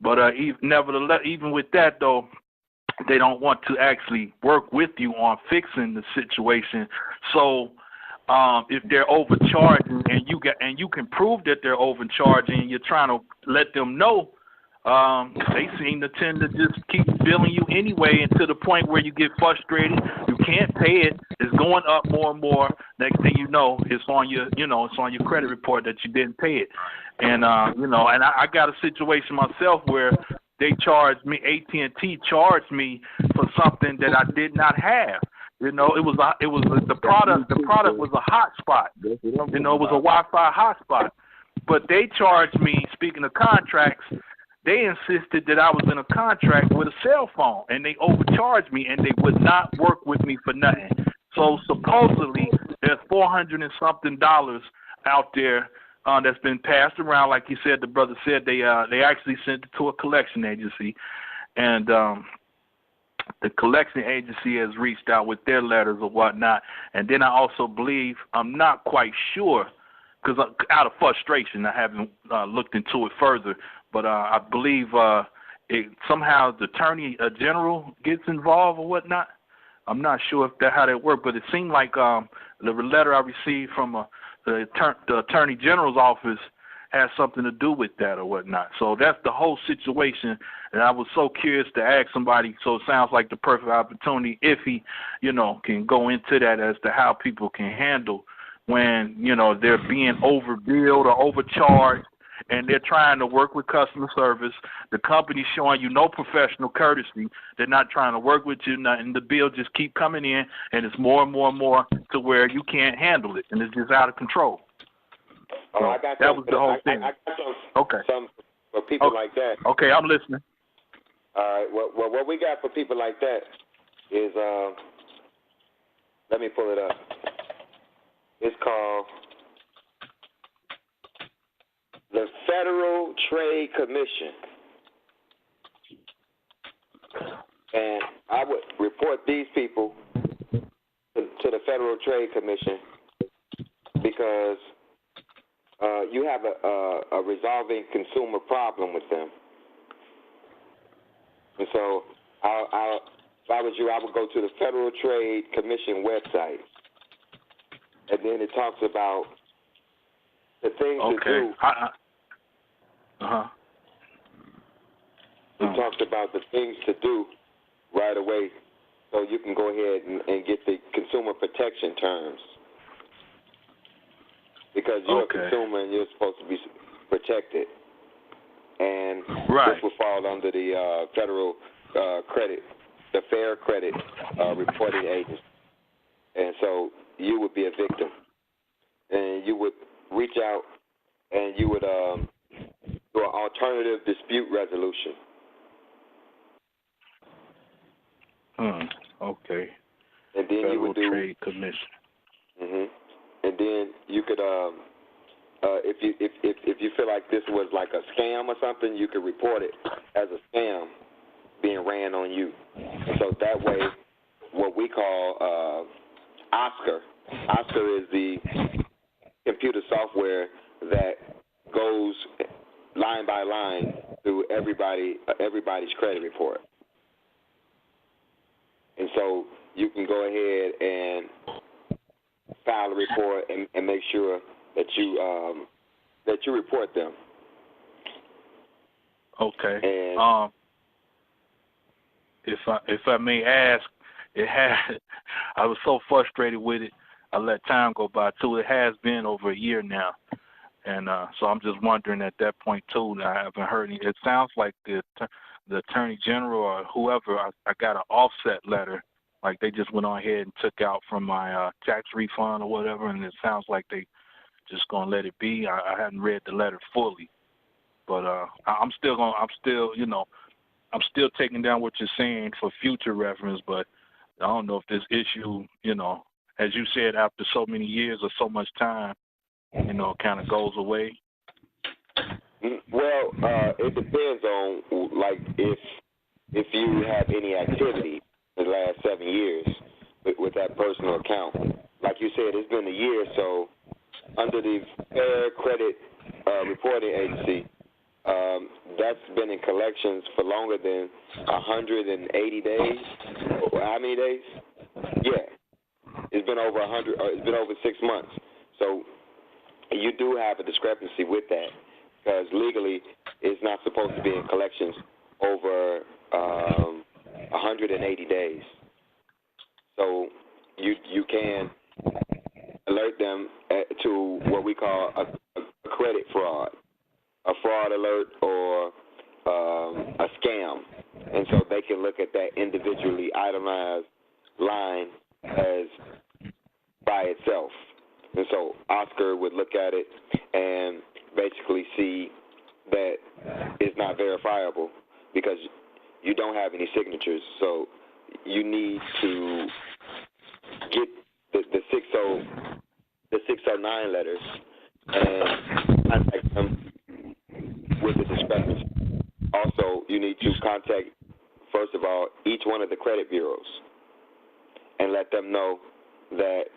But nevertheless, even with that though, they don't want to actually work with you on fixing the situation. So if they're overcharging and you can prove that they're overcharging, and you're trying to let them know, they seem to tend to just keep billing you anyway, and to the point where you get frustrated. You can't pay it. It's going up more and more. Next thing you know, it's on your credit report that you didn't pay it. And and I got a situation myself where they charged me, AT&T charged me for something that I did not have. The product was a hotspot. It was a Wi-Fi hotspot. But they charged me, speaking of contracts, they insisted that I was in a contract with a cell phone, and they overcharged me, and they would not work with me for nothing. So supposedly there's $400 and something out there that's been passed around. Like you said, the brother said they actually sent it to a collection agency, and the collection agency has reached out with their letters or whatnot. And then I also believe, I'm not quite sure, because out of frustration, I haven't looked into it further, but I believe somehow the attorney general gets involved or whatnot. I'm not sure how that worked, but it seemed like the letter I received from the attorney general's office has something to do with that or whatnot. So that's the whole situation, and I was so curious to ask somebody. So it sounds like the perfect opportunity if he, can go into that as to how people can handle when, they're being overbilled or overcharged, and they're trying to work with customer service. The company's showing you no professional courtesy. They're not trying to work with you, and the bill just keep coming in, and it's more and more and more to where you can't handle it, and it's just out of control. Oh, I got that was the whole thing. I got some for people like that. Okay, I'm listening. All right. Well, what we got for people like that is, let me pull it up. It's called the Federal Trade Commission. And I would report these people to the Federal Trade Commission because you have a resolving consumer problem with them. And so if I was you, I would go to the Federal Trade Commission website. And then it talks about the things to do. It talks about the things to do right away so you can go ahead and get the consumer protection terms. Because you're a consumer and you're supposed to be protected. And this will fall under the federal credit, the Fair Credit Reporting Agency. And so you would be a victim. And you would reach out and you would do an alternative dispute resolution. Okay. And then Federal you would do Trade Commission. And then you could, if you feel like this was like a scam or something, you could report it as a scam being ran on you. And so that way, what we call OSCAR. OSCAR is the computer software that goes line by line through everybody's credit report. And so you can go ahead and file a report and make sure that you report them. Okay. And if I may ask, I was so frustrated with it. I let time go by too. It has been over a year now. And so I'm just wondering at that point, too, I haven't heard any. It sounds like the Attorney General or whoever, I got an offset letter, like they just went on ahead and took out from my tax refund or whatever, and it sounds like they just going to let it be. I hadn't read the letter fully. But I'm still taking down what you're saying for future reference, but I don't know if this issue, as you said, after so many years or so much time, kind of goes away. Well, it depends on, like, if you have any activity in the last 7 years with that personal account. Like you said, it's been a year, so under the Fair Credit Reporting Agency, that's been in collections for longer than 180 days. How many days? Yeah, it's been over 100. It's been over 6 months. So you do have a discrepancy with that because legally it's not supposed to be in collections over 180 days. So you can alert them to what we call a credit fraud, a fraud alert, or a scam. And so they can look at that individually itemized line as by itself. And so Oscar would look at it and basically see that it's not verifiable because you don't have any signatures. So you need to get the 609 letters and contact them with the discrepancy. Also, you need to contact, first of all, each one of the credit bureaus and let them know that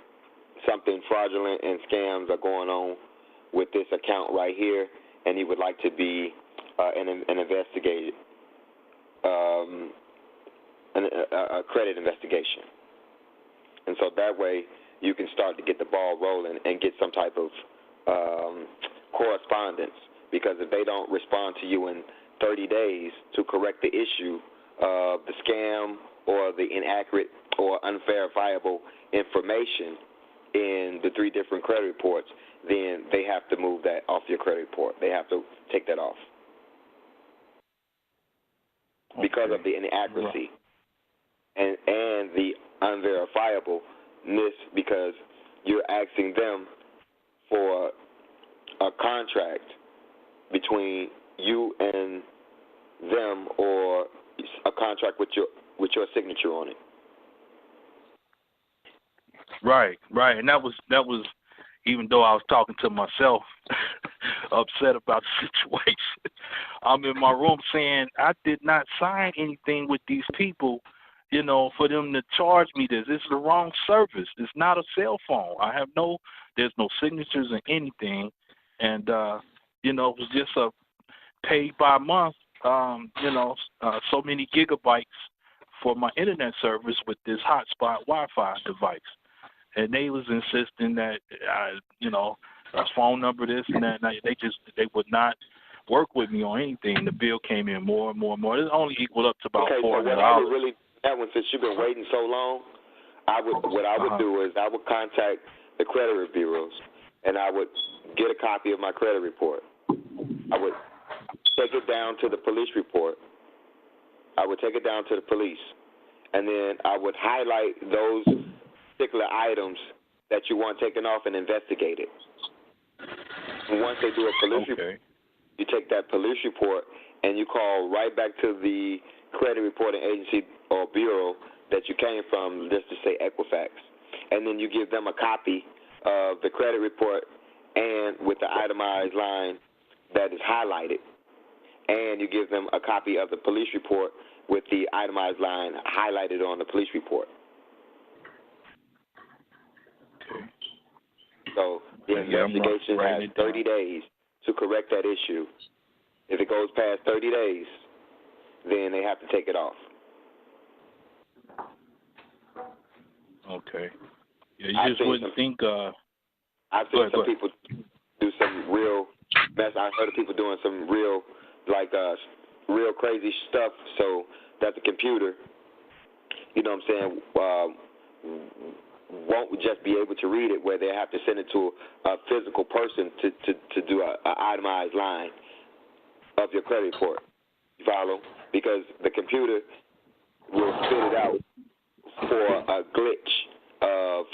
something fraudulent and scams are going on with this account right here, and you would like to be an investigated, a credit investigation. And so that way you can start to get the ball rolling and get some type of correspondence, because if they don't respond to you in 30 days to correct the issue of the scam or the inaccurate or unverifiable information in the 3 different credit reports, then they have to move that off your credit report. They have to take that off because of the inaccuracy and the unverifiableness, because you're asking them for a contract between you and them, or a contract with your signature on it. Right, and that was even though I was talking to myself, upset about the situation. I'm in my room saying I did not sign anything with these people, for them to charge me this. This is the wrong service. It's not a cell phone. There's no signatures or anything, and it was just a paid by month, so many gigabytes for my internet service with this hotspot Wi-Fi device. And they was insisting that, a phone number, this and that. And they would not work with me on anything. The bill came in more and more and more. It only equaled up to about $400. So what I would really, since you've been waiting so long, what I would do is I would contact the credit bureaus, and I would get a copy of my credit report. I would take it down to the police report. I would take it down to the police, and then I would highlight those particular items that you want taken off and investigate it. And once they do a police report, you take that police report and you call right back to the credit reporting agency or bureau that you came from, let's just say Equifax. And then you give them a copy of the credit report and with the itemized line that is highlighted. And you give them a copy of the police report with the itemized line highlighted on the police report. So the investigation has 30 days to correct that issue. If it goes past 30 days, then they have to take it off. Okay. Yeah, you just wouldn't think. I've seen some people do some real mess. I heard of people doing some real, real crazy stuff. So that the computer, you know what I'm saying, won't just be able to read it, where they have to send it to a physical person to do an itemized line of your credit report. You follow? Because the computer will spit it out for a glitch of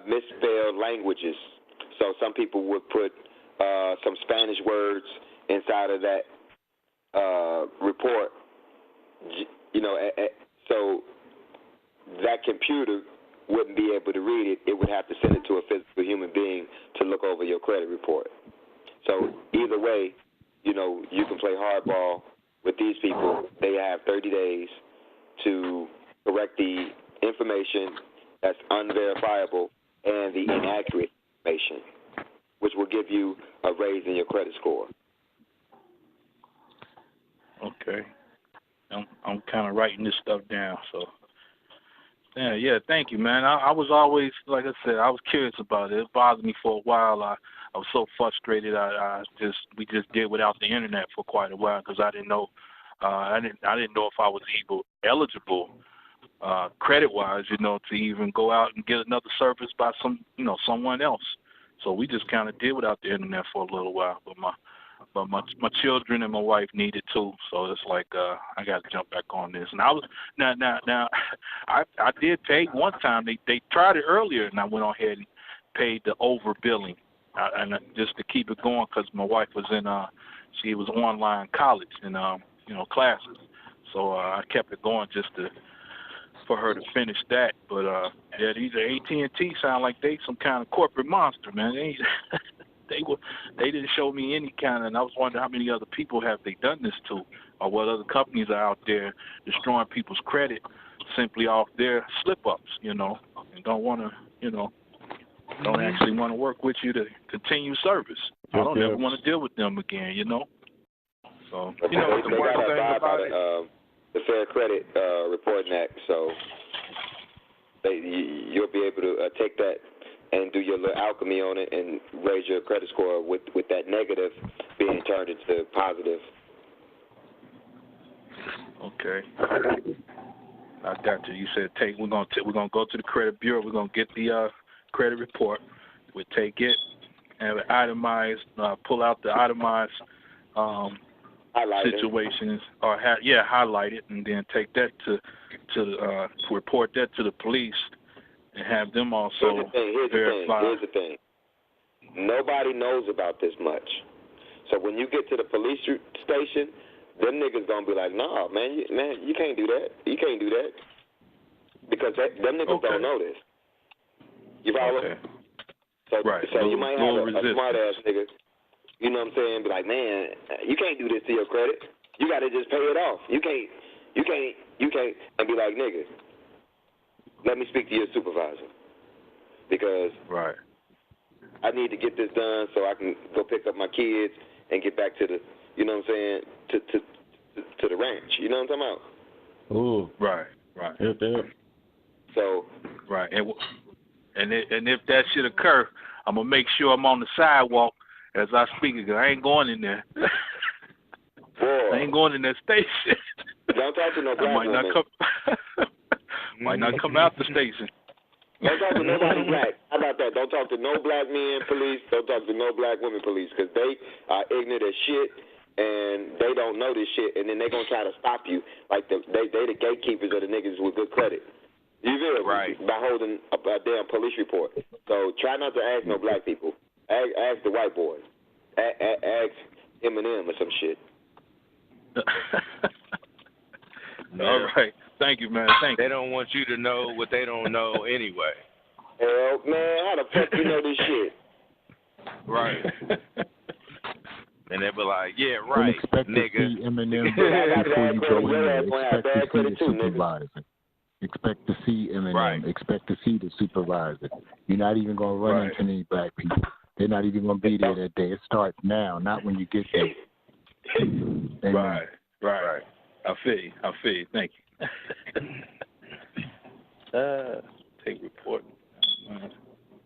misspelled languages. So some people would put some Spanish words inside of that report. You know, so that computer wouldn't be able to read it. It would have to send it to a physical human being to look over your credit report. So either way, you know, you can play hardball with these people. They have 30 days to correct the information that's unverifiable and the inaccurate information, which will give you a raise in your credit score. Okay. I'm kind of writing this stuff down, so. Yeah, thank you, man. I was always, like I said, I was curious about it. It bothered me for a while. I was so frustrated. We just did without the internet for quite a while because I didn't know. I didn't know if I was even eligible, credit-wise, you know, to even go out and get another service by someone else. So we just kind of did without the internet for a little while. But my children and my wife need it too, so it's like I got to jump back on this. And I was now I did pay one time. They tried it earlier, and I went on ahead and paid the overbilling, and just to keep it going because my wife was she was online college and classes, so I kept it going just for her to finish that. But yeah, these AT&T sound like they some kind of corporate monster, man. They didn't show me any kind of, and I was wondering how many other people have they done this to, or what other companies are out there destroying people's credit simply off their slip-ups, and don't want to, don't actually want to work with you to continue service. I don't ever want to deal with them again, So, the worst thing about it, the Fair Credit Reporting Act, so you'll be able to take that and do your little alchemy on it and raise your credit score with that negative being turned into positive. Okay. I got you. You said we're gonna go to the credit bureau. We're gonna get the credit report. We take it and itemize, pull out the itemized situations, or highlight it, and then take that to report that to the police. And have them also verify. Here's the thing. Nobody knows about this much. So when you get to the police station, them niggas gonna be like, nah, man, you can't do that. You can't do that. Because them niggas don't know this. You follow? Okay. So you might have a smart ass nigga, you know what I'm saying, be like, man, you can't do this to your credit. You gotta just pay it off. You can't and be like, nigga, let me speak to your supervisor, because I need to get this done so I can go pick up my kids and get back to the, you know what I'm saying, to the ranch. You know what I'm talking about? Ooh, right. So and if that should occur, I'm gonna make sure I'm on the sidewalk as I speak. Because I ain't going in there. I ain't going in that station. Don't talk to no black woman. Might not come out the station. Don't talk to nobody black. How about that? Don't talk to no black men police. Don't talk to no black women police, because they are ignorant as shit and they don't know this shit. And then they gonna try to stop you like they the gatekeepers of the niggas with good credit. You feel me? Right. By holding a damn police report. So try not to ask no black people. Ask the white boys. Ask Eminem or some shit. All right. Thank you, man. Thank you. They don't want you to know what they don't know anyway. Hell, man, how the fuck you know this shit? Right. And they be like, yeah, right, expect nigga. To see Eminem before you go in there. Expect to see the supervisor. Expect to see Eminem. Right. Expect to see the supervisor. You're not even going to run into any black people. They're not even going to be there that day. It starts now, not when you get there. Right. I feel you. Thank you. Take report.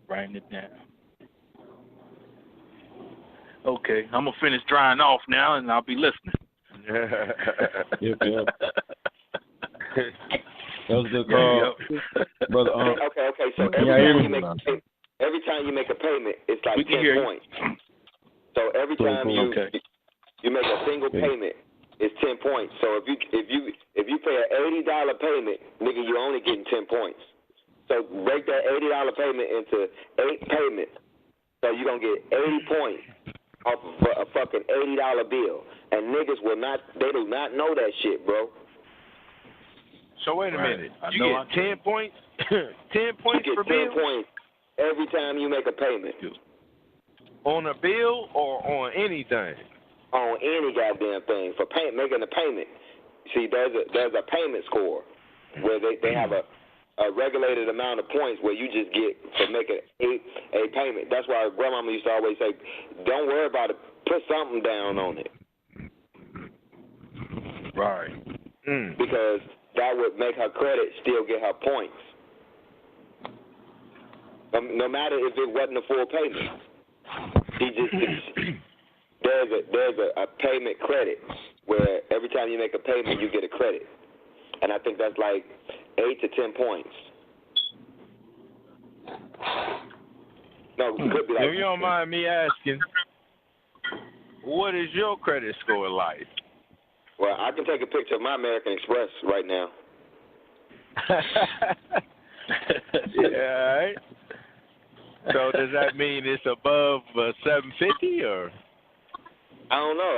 Writing it down. Okay, I'm gonna finish drying off now, and I'll be listening. Yep. That was a good call, brother. Okay. So every time you make a payment, it's like 10 points. So every time you make a single payment, it's 10 points. So if you pay an $80 payment, nigga, you're only getting 10 points. So break that $80 payment into 8 payments. So you're gonna get 80 points off of a fucking $80 bill. And niggas they do not know that shit, bro. So wait a minute. You get 10 points? 10 points per bill? You get 10 points every time you make a payment. On a bill or on anything? On any goddamn thing for making a payment. See, there's a payment score where they have a regulated amount of points where you just get for making a payment. That's why grandmama used to always say, don't worry about it, put something down on it. Right. Because that would make her credit still get her points. No matter if it wasn't a full payment. There's a payment credit where every time you make a payment, you get a credit. And I think that's like 8 to 10 points. No, it could be like. If you don't mind me asking, what is your credit score like? Well, I can take a picture of my American Express right now. Yeah, all right. So does that mean it's above 750 or? I don't know.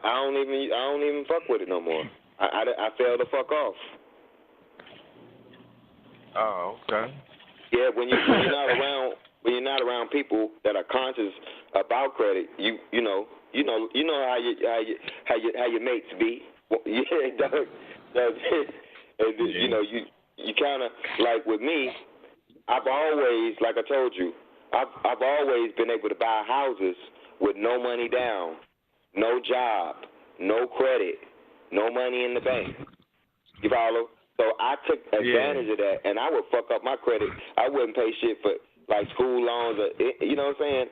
I don't even fuck with it no more. I fell the fuck off. Oh, okay. Yeah, when you're not around people that are conscious about credit, you know how your mates be. Yeah, you know, you kind of like with me. I've always, like I told you, I've always been able to buy houses with no money down, no job, no credit, no money in the bank. You follow? So I took advantage of that, and I would fuck up my credit. I wouldn't pay shit for like school loans, or, you know what I'm saying?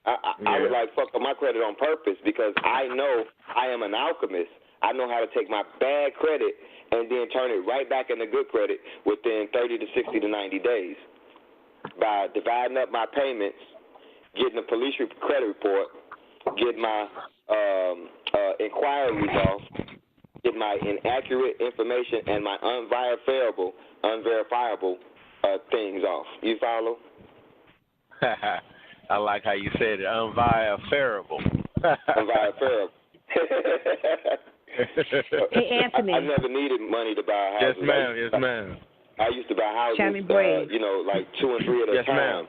I would like fuck up my credit on purpose because I know I am an alchemist. I know how to take my bad credit and then turn it right back into good credit within 30 to 60 to 90 days by dividing up my payments, getting a police credit report, getting my inquiries off, get my inaccurate information and my unverifiable things off. You follow? I like how you said it, unverifiable. Unverifiable. Hey, Anthony. I never needed money to buy houses. Yes, ma'am. Yes, ma'am. I used to buy houses, you know, like 2 and 3 at a time. Ma'am.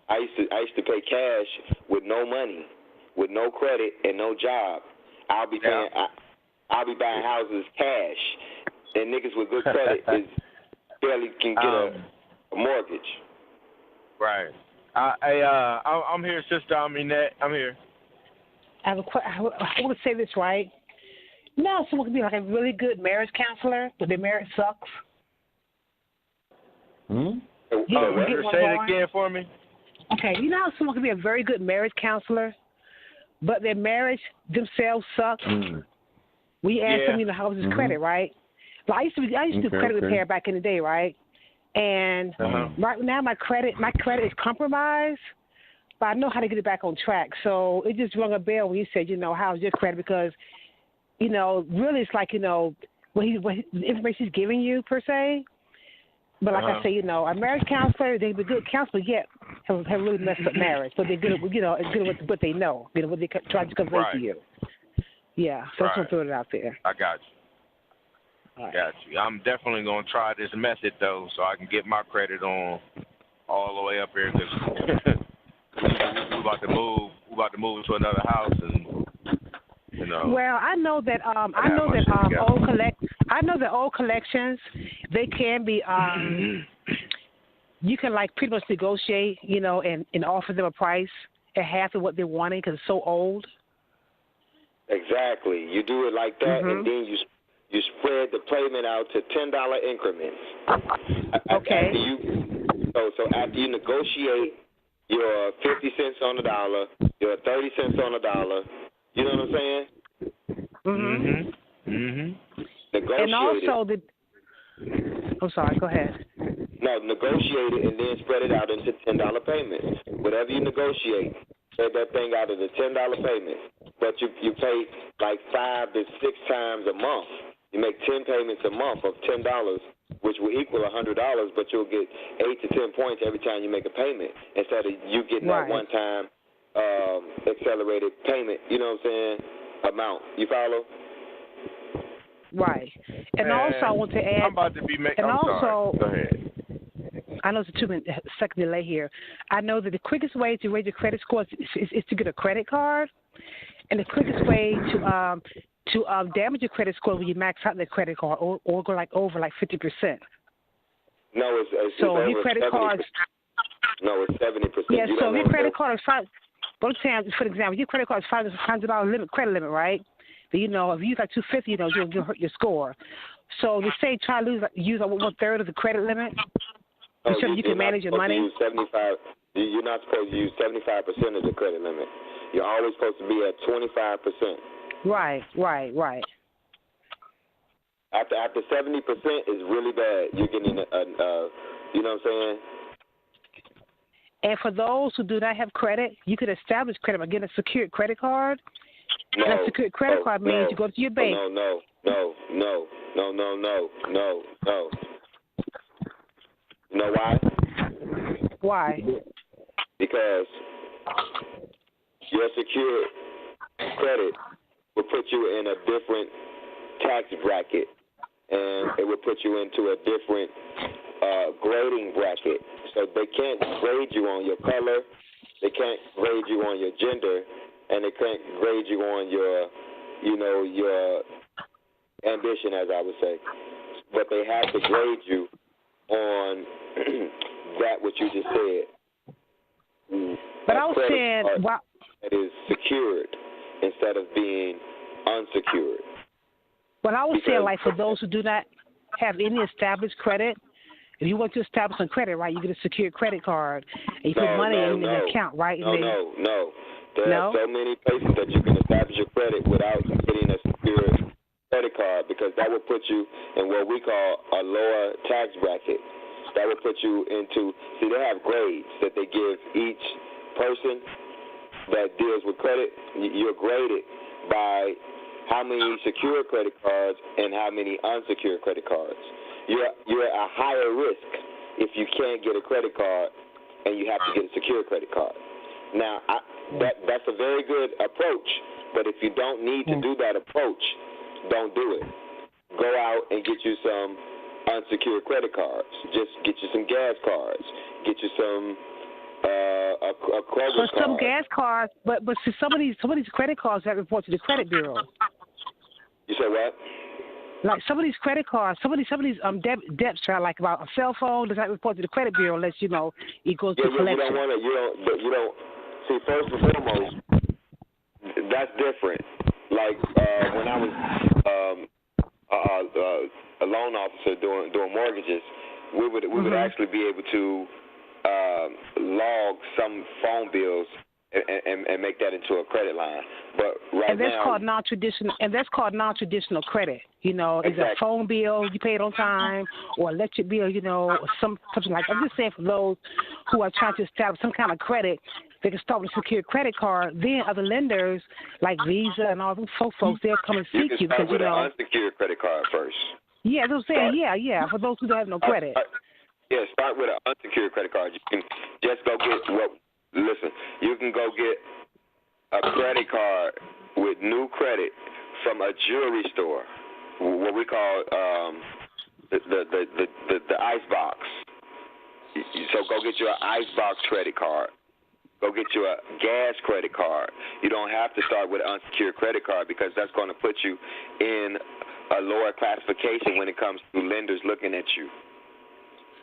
I used to pay cash with no money, with no credit and no job. I'll be buying houses cash, and niggas with good credit barely can get a mortgage. Right. I'm here, Sister Aminette. I'm here. I want to say this, right? You know, someone could be like a really good marriage counselor, but their marriage sucks. Say it again for me. Okay, you know how someone could be a very good marriage counselor, but their marriage themselves sucks? We ask them, you know, how's his credit, right? Well, I used to do credit repair back in the day, right? And right now my credit is compromised, but I know how to get it back on track. So it just rung a bell when you said, you know, how's your credit? Because, you know, really it's like, you know, what the information he's giving you per se. But like I say, you know, a marriage counselor, they'd be good counselors, yet have really messed up marriage. But they're good at, you know, good at what they know, you know, what they try to convey to you. Yeah, so I just want to throw it out there. I got you. Right. Got you. I'm definitely going to try this method, though, so I can get my credit on all the way up here. Cause we're about to move to another house, and you know. Well, I know that old collections, they can be you can like pretty much negotiate, you know, and offer them a price at half of what they're wanting because it's so old. Exactly. You do it like that, and then you spread the payment out to $10 increments. Okay. So after you negotiate your 50 cents on the dollar, your 30 cents on the dollar, you know what I'm saying? Negotiate. And also I'm sorry. Go ahead. No, negotiate it and then spread it out into $10 payments. Whatever you negotiate, spread that thing out into $10 payments. But you pay like 5 to 6 times a month. You make 10 payments a month of $10, which will equal $100, but you'll get 8 to 10 points every time you make a payment instead of you getting that one-time accelerated payment. You know what I'm saying? Amount. You follow? Right. And also, I want to add. I'm about to be making. And also, sorry. Go ahead. I know it's a 2-second delay here. I know that the quickest way to raise your credit score is to get a credit card, and the quickest way to damage your credit score when you max out the credit card or go over 50%. No, it's so over your credit 70%. cards. No, it's 70%. Yeah, so your credit card is $5. For example, your credit card is $500 credit limit, right? But, if you use like $250, you'll hurt your score. So they say try to use 1/3 of the credit limit. So you can manage your money. 75. You're not supposed to use 75% of the credit limit. You're always supposed to be at 25%. Right. After 70% is really bad. You're getting you know what I'm saying? And for those who do not have credit, you can establish credit by getting a secured credit card. No, and a secured credit card means you go to your bank. No. You know why? Why? Because your secured credit will put you in a different tax bracket, and it will put you into a different grading bracket. So they can't grade you on your color, they can't grade you on your gender, and they can't grade you on your ambition, as I would say. But they have to grade you on that what you just said. But I was saying, that is secured instead of being unsecured. But I was saying, like, for those who do not have any established credit, if you want to establish some credit, right, you get a secured credit card and you put money in the account, right? No. There are so many places that you can establish your credit without getting a secured credit card, because that will put you in what we call a lower tax bracket. That will put you into, they have grades that they give each person that deals with credit. You're graded by how many secure credit cards and how many unsecured credit cards. You're at a higher risk if you can't get a credit card and you have to get a secure credit card. Now, that's a very good approach, but if you don't need to do that approach, don't do it. Go out and get you some unsecured credit cards. Just get you some gas cards. Get you some a Kroger card. Some gas cards, but see, some of these credit cards that report to the credit bureau. You said what? Like some of these credit cards, some of these debts are like about a cell phone. Does that report to the credit bureau unless it goes to collection? You don't. See, first and foremost, that's different. Like when I was a loan officer doing mortgages, we would actually be able to log some phone bills and make that into a credit line. But right now, that's called non-traditional credit. It's a phone bill, you pay it on time, or electric bill, or something like that. I'm just saying for those who are trying to establish some kind of credit, they can start with a secured credit card. Then other lenders like Visa and all those folks, they'll come and seek you. You can start with an unsecured credit card first. Yeah, that's what I'm saying. Yeah, for those who don't have no credit. Start with an unsecured credit card. You can just go get you can go get a credit card with new credit from a jewelry store, what we call the ice box. So go get you an ice box credit card. Go get you a gas credit card. You don't have to start with an unsecured credit card, because that's going to put you in a lower classification when it comes to lenders looking at you.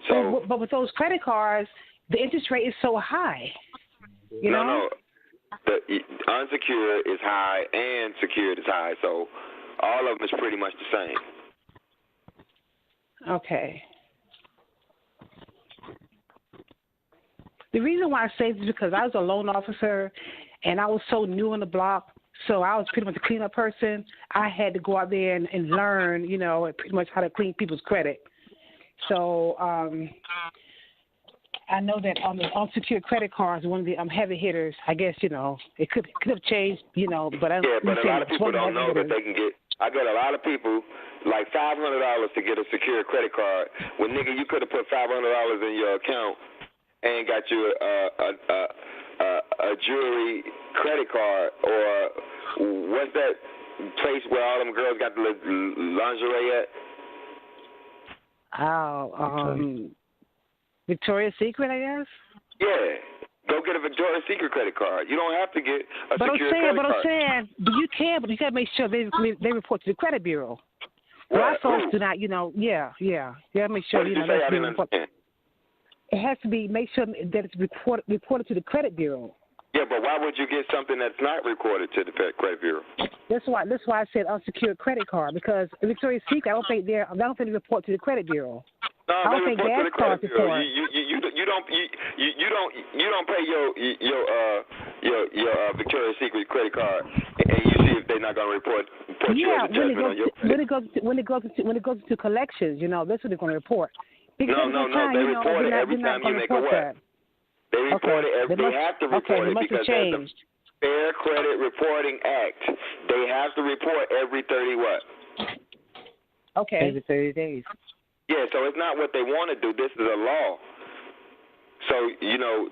So, but with those credit cards, the interest rate is so high. No. The unsecured is high and secured is high, so all of them is pretty much the same. Okay. The reason why I say this is because I was a loan officer, and I was so new on the block, so I was pretty much a cleanup person. I had to go out there and learn, pretty much how to clean people's credit. So I know that on the unsecured credit cards, one of the heavy hitters. I guess it could have changed, but a lot of people don't know that they can get. I got a lot of people like $500 to get a secured credit card. When nigga, you could have put $500 in your account and got you a jewelry credit card, or what's that place where all them girls got the lingerie at? Oh, Victoria's Secret, I guess. Yeah, go get a Victoria's Secret credit card. You don't have to get a secured credit card. But I'm saying, you can, but you got to make sure they report to the credit bureau. A lot of folks do not, yeah. You got to make sure, what did you say? I didn't understand. It has to be, make sure that it's reported to the credit bureau. Yeah, but why would you get something that's not recorded to the credit bureau? That's why I said unsecured credit card, because Victoria's Secret, I don't think they report to the credit bureau. No, I don't think gas cards report. You don't pay your Victoria's Secret credit card, and you see if they're not gonna report you as a judgment on your credit. when it goes to collections, that's what they're gonna report. Because no. They report it every time you make a what? They report it. They have to report it because there's the Fair Credit Reporting Act. They have to report every 30 what? Okay. Every 30 days. Yeah, so it's not what they want to do. This is a law. So,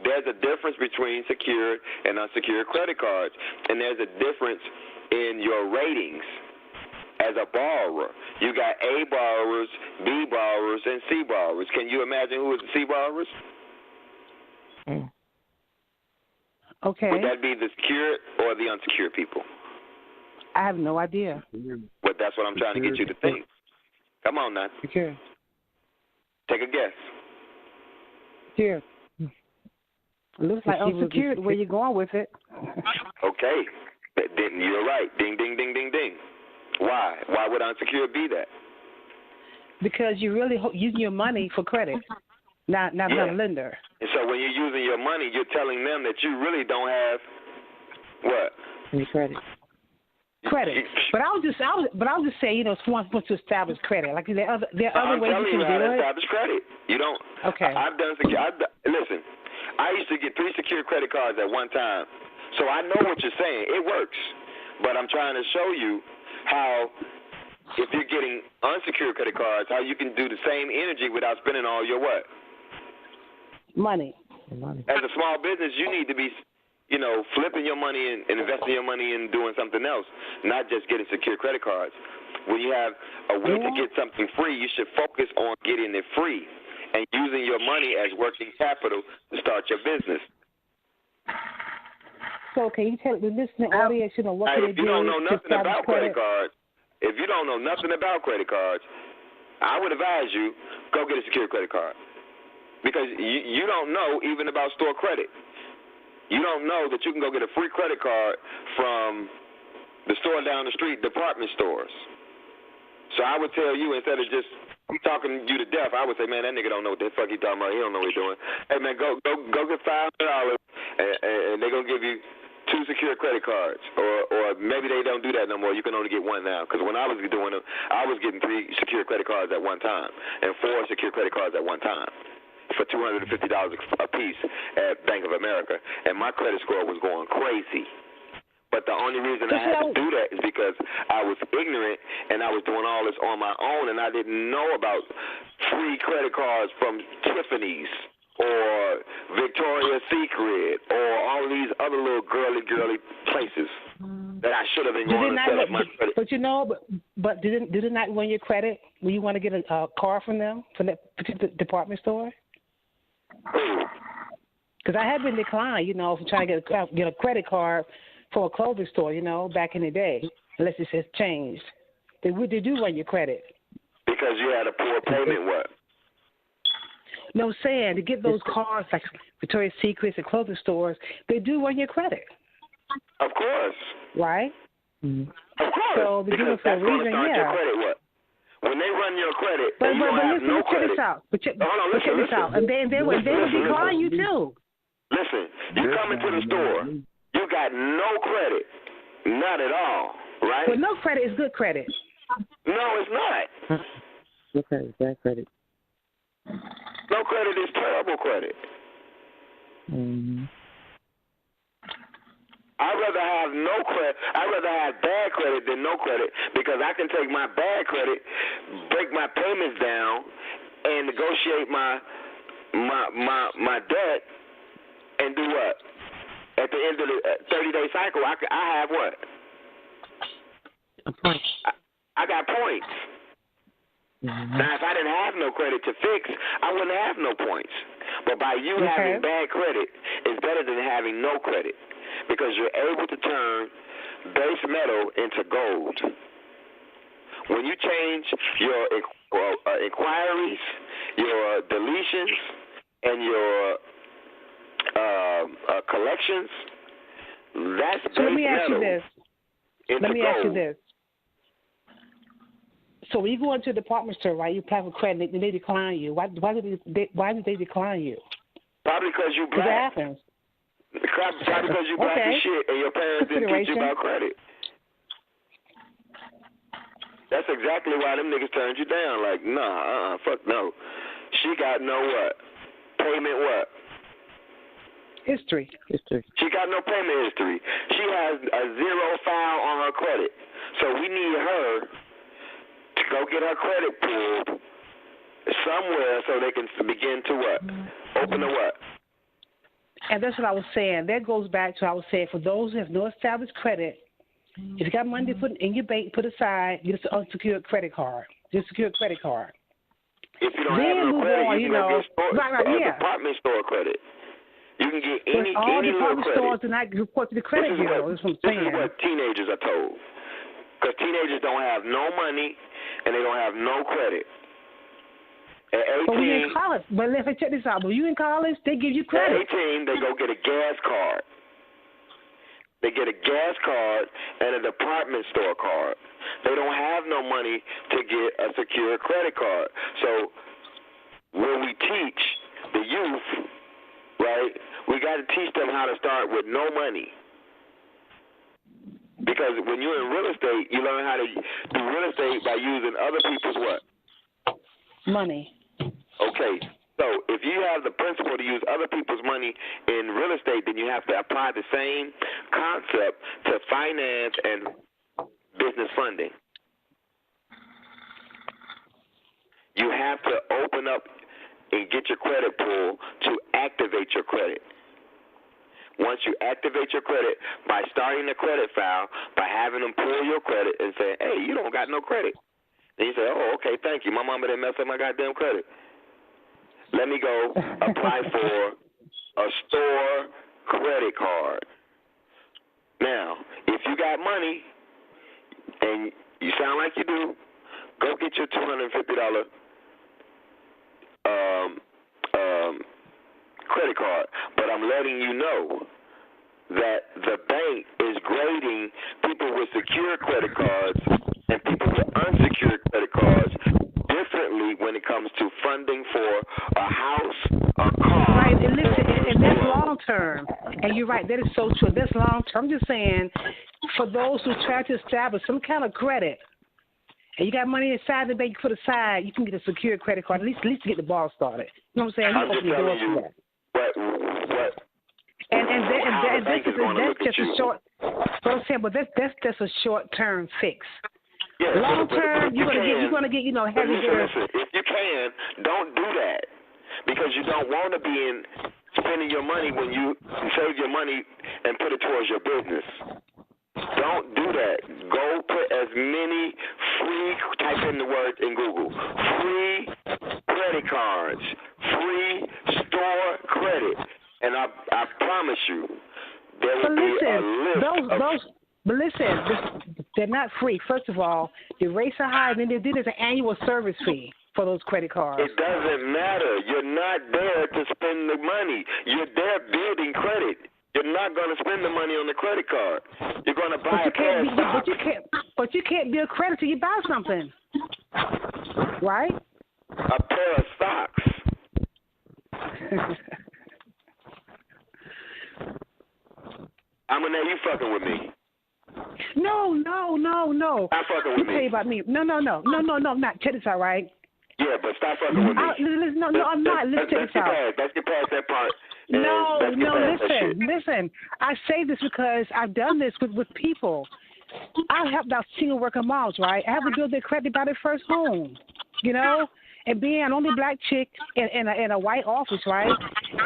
there's a difference between secured and unsecured credit cards. And there's a difference in your ratings as a borrower. You got A borrowers, B borrowers, and C borrowers. Can you imagine who is the C borrowers? Okay. Would that be the secured or the unsecured people? I have no idea. But that's what I'm trying to get you to think. Come on now. Secure. Take a guess. Here. Looks like unsecured where you're going with it. Okay. Then you're right. Ding, ding, ding, ding, ding. Why? Why would unsecured be that? Because you're really using your money for credit, not a lender. And so when you're using your money, you're telling them that you really don't have what? Any credit. But I was just saying, if someone wants to establish credit, like there are other ways you can do it. I'm telling you how to establish credit. You don't. Okay. Listen, I used to get 3 secured credit cards at one time, so I know what you're saying. It works, but I'm trying to show you how, if you're getting unsecured credit cards, how you can do the same energy without spending all your what? Money. As a small business, you need to be, flipping your money and investing your money in doing something else, not just getting secured credit cards. When you have a way to get something free, you should focus on getting it free and using your money as working capital to start your business. So can you tell the listening audience, what can they do? If you don't know nothing about credit cards, if you don't know nothing about credit cards, I would advise you go get a secured credit card, because you don't know even about store credit. You don't know that you can go get a free credit card from the store down the street, department stores. So I would tell you, instead of just talking you to death, I would say, man, that nigga don't know what the fuck he talking about. He don't know what he's doing. Hey, man, go get $500, and they're going to give you 2 secured credit cards. Or maybe they don't do that no more. You can only get 1 now. Because when I was doing it, I was getting 3 secured credit cards at one time and 4 secured credit cards at one time for $250 a piece at Bank of America. And my credit score was going crazy. But the only reason I had to do that is because I was ignorant and I was doing all this on my own, and I didn't know about free credit cards from Tiffany's or Victoria's Secret or all these other little girly places that I should have been going to set up my credit. But did it not run your credit when you want to get a car from them, from that particular department store? Because I had been declined, from trying to get a credit card for a clothing store, back in the day, unless it says changed. They do run your credit. Because you had a poor payment, what? No, I'm saying to get those cards like Victoria's Secrets and clothing stores, they do run your credit. Of course. Right? Mm-hmm. Of course. So they do it for a reason, your credit, what? When they run your credit, but you don't have no credit. Check this out. And they will decline you too. Listen, you come into the store, you got no credit, not at all, right? But no credit is good credit. No, it's not. Good credit, bad credit. No credit is terrible credit. Mm-hmm. I'd rather have no credit. I'd rather have bad credit than no credit because I can take my bad credit, break my payments down, and negotiate my debt, and do what? At the end of the 30-day cycle, I have what? A point. I got points. Mm-hmm. Now, if I didn't have no credit to fix, I wouldn't have no points. But by you having bad credit, it's better than having no credit because you're able to turn base metal into gold. When you change your inquiries, your deletions, and your collections, that's base metal. Let me ask you this. So when you go into a department store, right, you apply for credit, and they decline you. Why did they decline you? Probably because you black. That happens. Probably because you black as shit and your parents didn't teach you about credit. That's exactly why them niggas turned you down. Like, nah, fuck no. She got no what? Payment what? History. She got no payment history. She has a zero file on her credit. So we need her to go get her credit pulled somewhere so they can begin to what? Open the what? And that's what I was saying. That goes back to what I was saying. For those who have no established credit, if you got money to put in your bank, put aside, get an unsecured credit card. Get a secured credit card. If you don't have no credit, you can go get department store credit. You can get any all department credit. stores do not report to the credit bureau. That's what I'm saying. This is what teenagers are told. Because teenagers don't have no money and they don't have no credit. At 18, but when you're in college, but let's check this out. When you're in college, they give you credit. At 18, they go get a gas card. They get a gas card and a department store card. They don't have no money to get a secure credit card. So when we teach the youth, right, we got to teach them how to start with no money. Because when you're in real estate, you learn how to do real estate by using other people's what? Money. Okay. So if you have the principle to use other people's money in real estate, then you have to apply the same concept to finance and business funding. You have to open up and get your credit pull to activate your credit. Once you activate your credit by starting the credit file, by having them pull your credit and say, hey, you don't got no credit. Then you say, oh, okay, thank you. My mama didn't mess up my goddamn credit. Let me go apply for a store credit card. Now, if you got money and you sound like you do, go get your $250 credit card. But I'm letting you know that the bank is grading people with secure credit cards and people with unsecured credit cards differently when it comes to funding for a house, a car. Right, and listen, and that's long term. And you're right, that is so true. That's long term. I'm just saying, for those who try to establish some kind of credit, and you got money inside the bank you put aside, you can get a secure credit card, at least to get the ball started. You know what I'm saying? I'm just telling you what that's just a short. What I'm saying, but that's just a short term fix. Yeah, long term, you're gonna get heavy hitters. Listen, if you can, don't do that because you don't want to be spending your money when you save your money and put it towards your business. Don't do that. Go put as many free, type in the words in Google, free credit cards, free store credit, and I promise you there will be a list But listen, they're not free. First of all, the rates are high, and then there's an annual service fee for those credit cards. It doesn't matter. You're not there to spend the money. You're there building credit. You're not going to spend the money on the credit card. You're going to buy a pair of socks. But you can't build credit till you buy something, right? A pair of socks. You fucking with me? No. I'm fucking with me. Tell you about me. No, not. Check this out, right? Yeah, but stop fucking with me. No, I'm not. Let's get past that part. Listen. I say this because I've done this with people. I helped out single working moms, right? I have to build their credit by their first home, you know? And being an only black chick in a white office, right?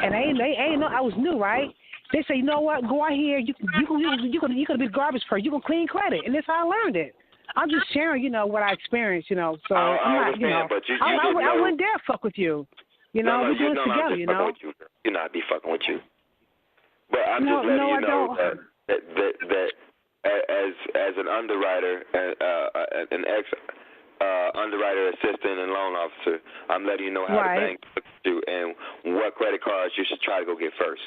And they ain't know I was new, right? They say, you know what? Go out here. You can be garbage person. You can clean credit, and that's how I learned it. I'm just sharing, you know, what I experienced, you know. So I'm not, you know, I wouldn't dare fuck with you. You know, we do this together, you know. You know, I'd be fucking with you. But I'm just letting you know that as an underwriter, an ex underwriter, assistant, and loan officer, I'm letting you know how the bank looks at you and what credit cards you should try to go get first.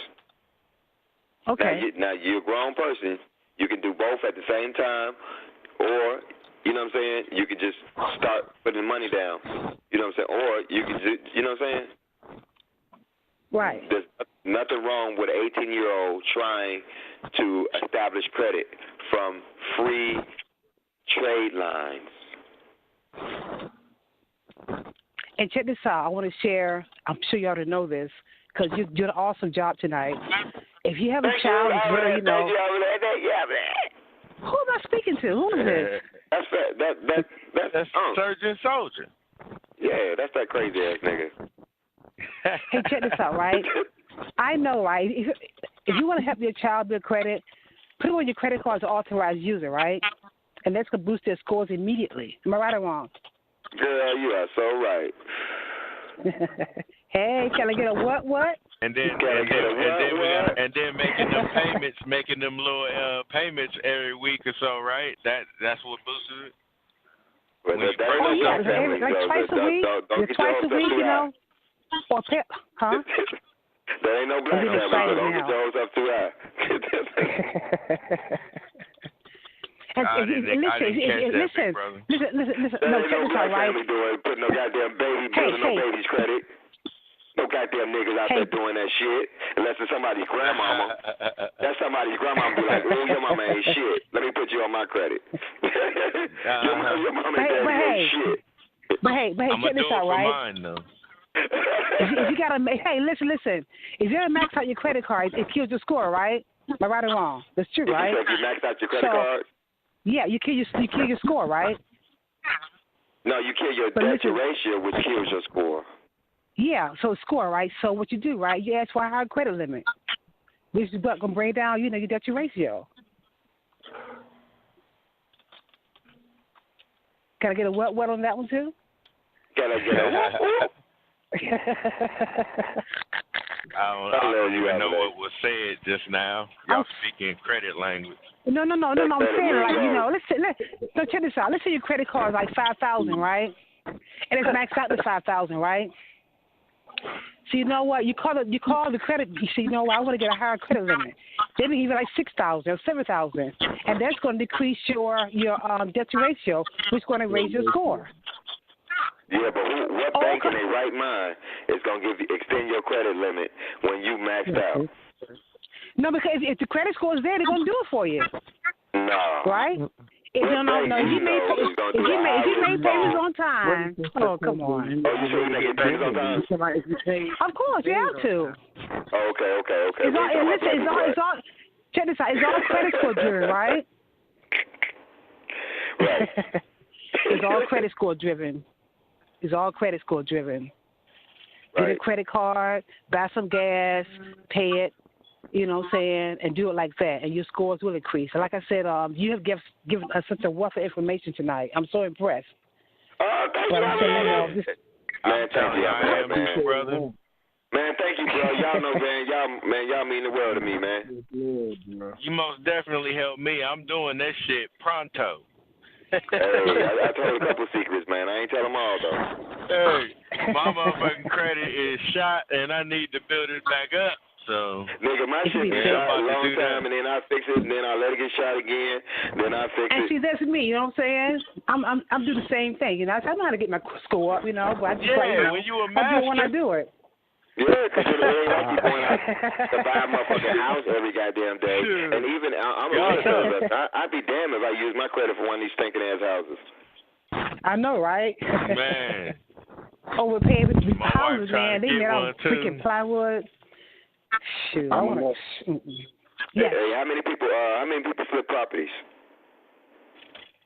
Okay. Now you're a grown person. You can do both at the same time, or you know what I'm saying. You could just start putting money down. You know what I'm saying. Or you could, you know what I'm saying. Right. There's nothing wrong with an 18-year-old trying to establish credit from free trade lines. And check this out. I want to share. I'm sure you already know this because you did an awesome job tonight. If you have a child, you know. Who am I speaking to? Who is this? That's Surgeon Soldier. Yeah, that's that crazy ass nigga. Hey, check this out, right? I know, right? If you want to help your child build credit, put them on your credit card as an authorized user, right? And that's going to boost their scores immediately. Am I right or wrong? Girl, you are so right. Hey, can I get a what? And then making them little payments every week or so, right? That's what boosted it. Well, like twice a week, you know. Or huh? There ain't no black family, so don't get your hopes up too high. Listen. No, check this out, right? Putting no goddamn baby's credit. No goddamn niggas out there doing that shit. Unless it's somebody's grandmama. That's somebody's grandmama be like, oh, your mama ain't shit. Let me put you on my credit. Your mama ain't shit. But hey, check this out, right? Mine, though. If you gotta, hey, listen. If you gotta max out your credit card, it kills your score, right? Am I right or wrong? That's true, right? If you max out your credit card? Yeah, you kill your score, right? No, you kill your debt to ratio, which kills your score. Yeah, so score, right? So what you do, right? You ask for a higher credit limit, which is gonna bring down, you know, your debt to ratio. Can I get a what on that one too? Can I get a what? I don't even know what was said just now. Y'all speaking credit language. No. I'm saying, like, you know, so check this out. Let's say your credit card is like $5,000, right? And it's maxed out to $5,000, right? So you know what? You call the credit. You say, you know what? I want to get a higher credit limit. They may give you like $6,000 or $7,000, and that's going to decrease your debt to ratio, which is going to raise your score. Yeah, but what bank in their right mind is going to extend your credit limit when you maxed out? No, because if the credit score is there, they're going to do it for you. No. Right? No. If you made payments on time. Oh, come on. Oh, you say you make payments on time? Of course, you have to. Okay. Check this out. It's all credit score driven, right? Right. It's all credit score driven. Get a credit card, buy some gas, pay it, you know what I'm saying, and do it like that, and your scores will increase. And like I said, you have given us such a wealth of information tonight. I'm so impressed. Thank you, man. Thank you, brother. Man, thank you, bro. Y'all know, y'all mean the world to me, man. You most definitely helped me. I'm doing that shit pronto. Hey, I told a couple secrets, man. I ain't tell them all, though. Hey, my motherfucking credit is shot, and I need to build it back up. So, nigga, my shit been shot a long time, and then I fix it, and then I let it get shot again, then I fix it. And see, that's me. You know what I'm saying? I'm do the same thing. You know, I know how to get my score up. You know, but I just when you a master, I do it when I do it. Yeah, because it ain't like you going out to buy a motherfucking house every goddamn day. Sure. And even, I'm a realtor, I'd be damned if I use my credit for one of these stinking ass houses. I know, right? Man. Oh, we're paying My houses, wife trying man. to They get made out one of too. freaking plywood. Shoot, I want to. Yes. Hey, how many people flip properties?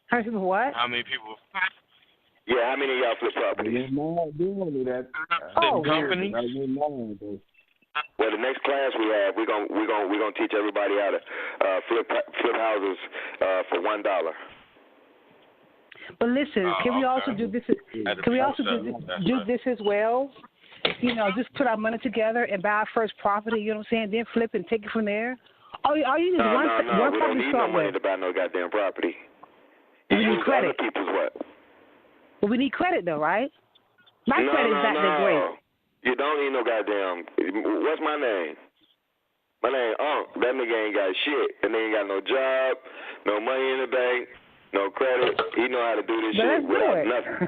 How many people what? How many people? Yeah, how many of y'all flip properties? Company? Well, the next class we have, we're gonna teach everybody how to flip houses for $1. But listen, can we also do this? Can we also do this as well? You know, just put our money together and buy our first property. You know what I'm saying? Then flip and take it from there. All you need is one we property don't need to start no money with. to buy no goddamn property. We You need use credit. other people's what? Well, we need credit though, right? My credit is not that great. You don't need no goddamn. What's my name? My name That nigga ain't got shit. That nigga ain't got no job, no money in the bank, no credit. He know how to do this shit without nothing.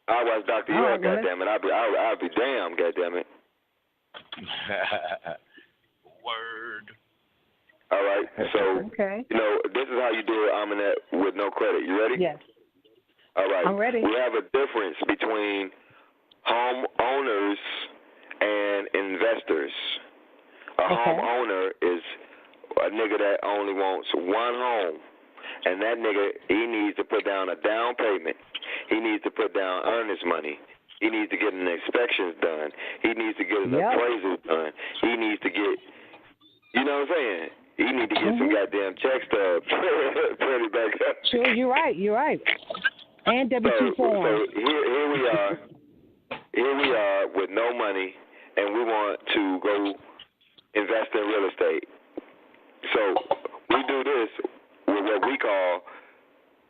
I watch Dr. York, goddammit. I'll be damn, goddammit. Word. All right, so you know this is how you do it, Aminette, with no credit. You ready? Yes. All right. I'm ready. We have a difference between homeowners and investors. A homeowner is a nigga that only wants one home, and that nigga, he needs to put down a down payment. He needs to put down earnest money. He needs to get an inspections done. He needs to get an appraisal done. He needs to get, you know what I'm saying? He need to get some goddamn checks to put it back up. Sure, you're right. And W-2 forms. So here we are. Here we are with no money, and we want to go invest in real estate. So we do this with what we call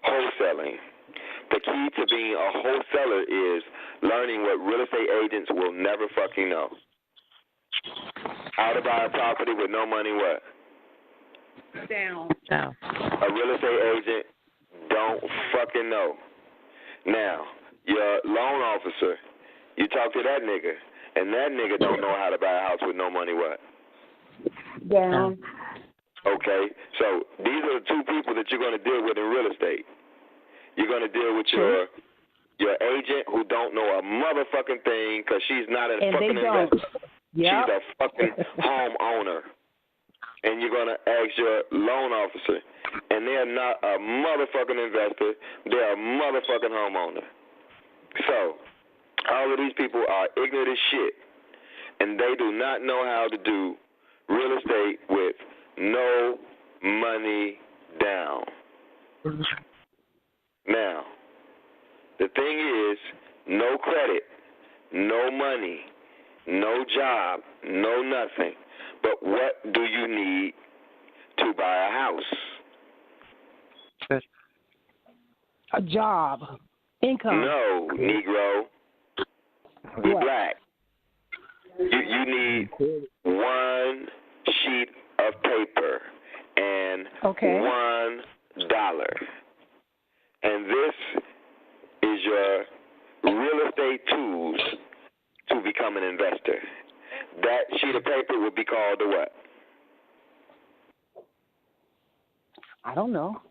wholesaling. The key to being a wholesaler is learning what real estate agents will never fucking know. How to buy a property with no money, what? Down. A real estate agent don't fucking know. Now, your loan officer, you talk to that nigga, and that nigga don't know how to buy a house with no money, what? Down. Okay, so these are the two people that you're going to deal with in real estate. You're going to deal with your agent who don't know a motherfucking thing because she's not a fucking investor. She's a fucking homeowner. And you're going to ask your loan officer, and they're not a motherfucking investor. They're a motherfucking homeowner. So all of these people are ignorant as shit, and they do not know how to do real estate with no money down. Now, the thing is, no credit, no money, no job, no nothing. But what do you need to buy a house? A job. Income. No, Negro. You're black. You need one sheet of paper and $1. And this is your real estate tools to become an investor. That sheet of paper would be called a what? I don't know.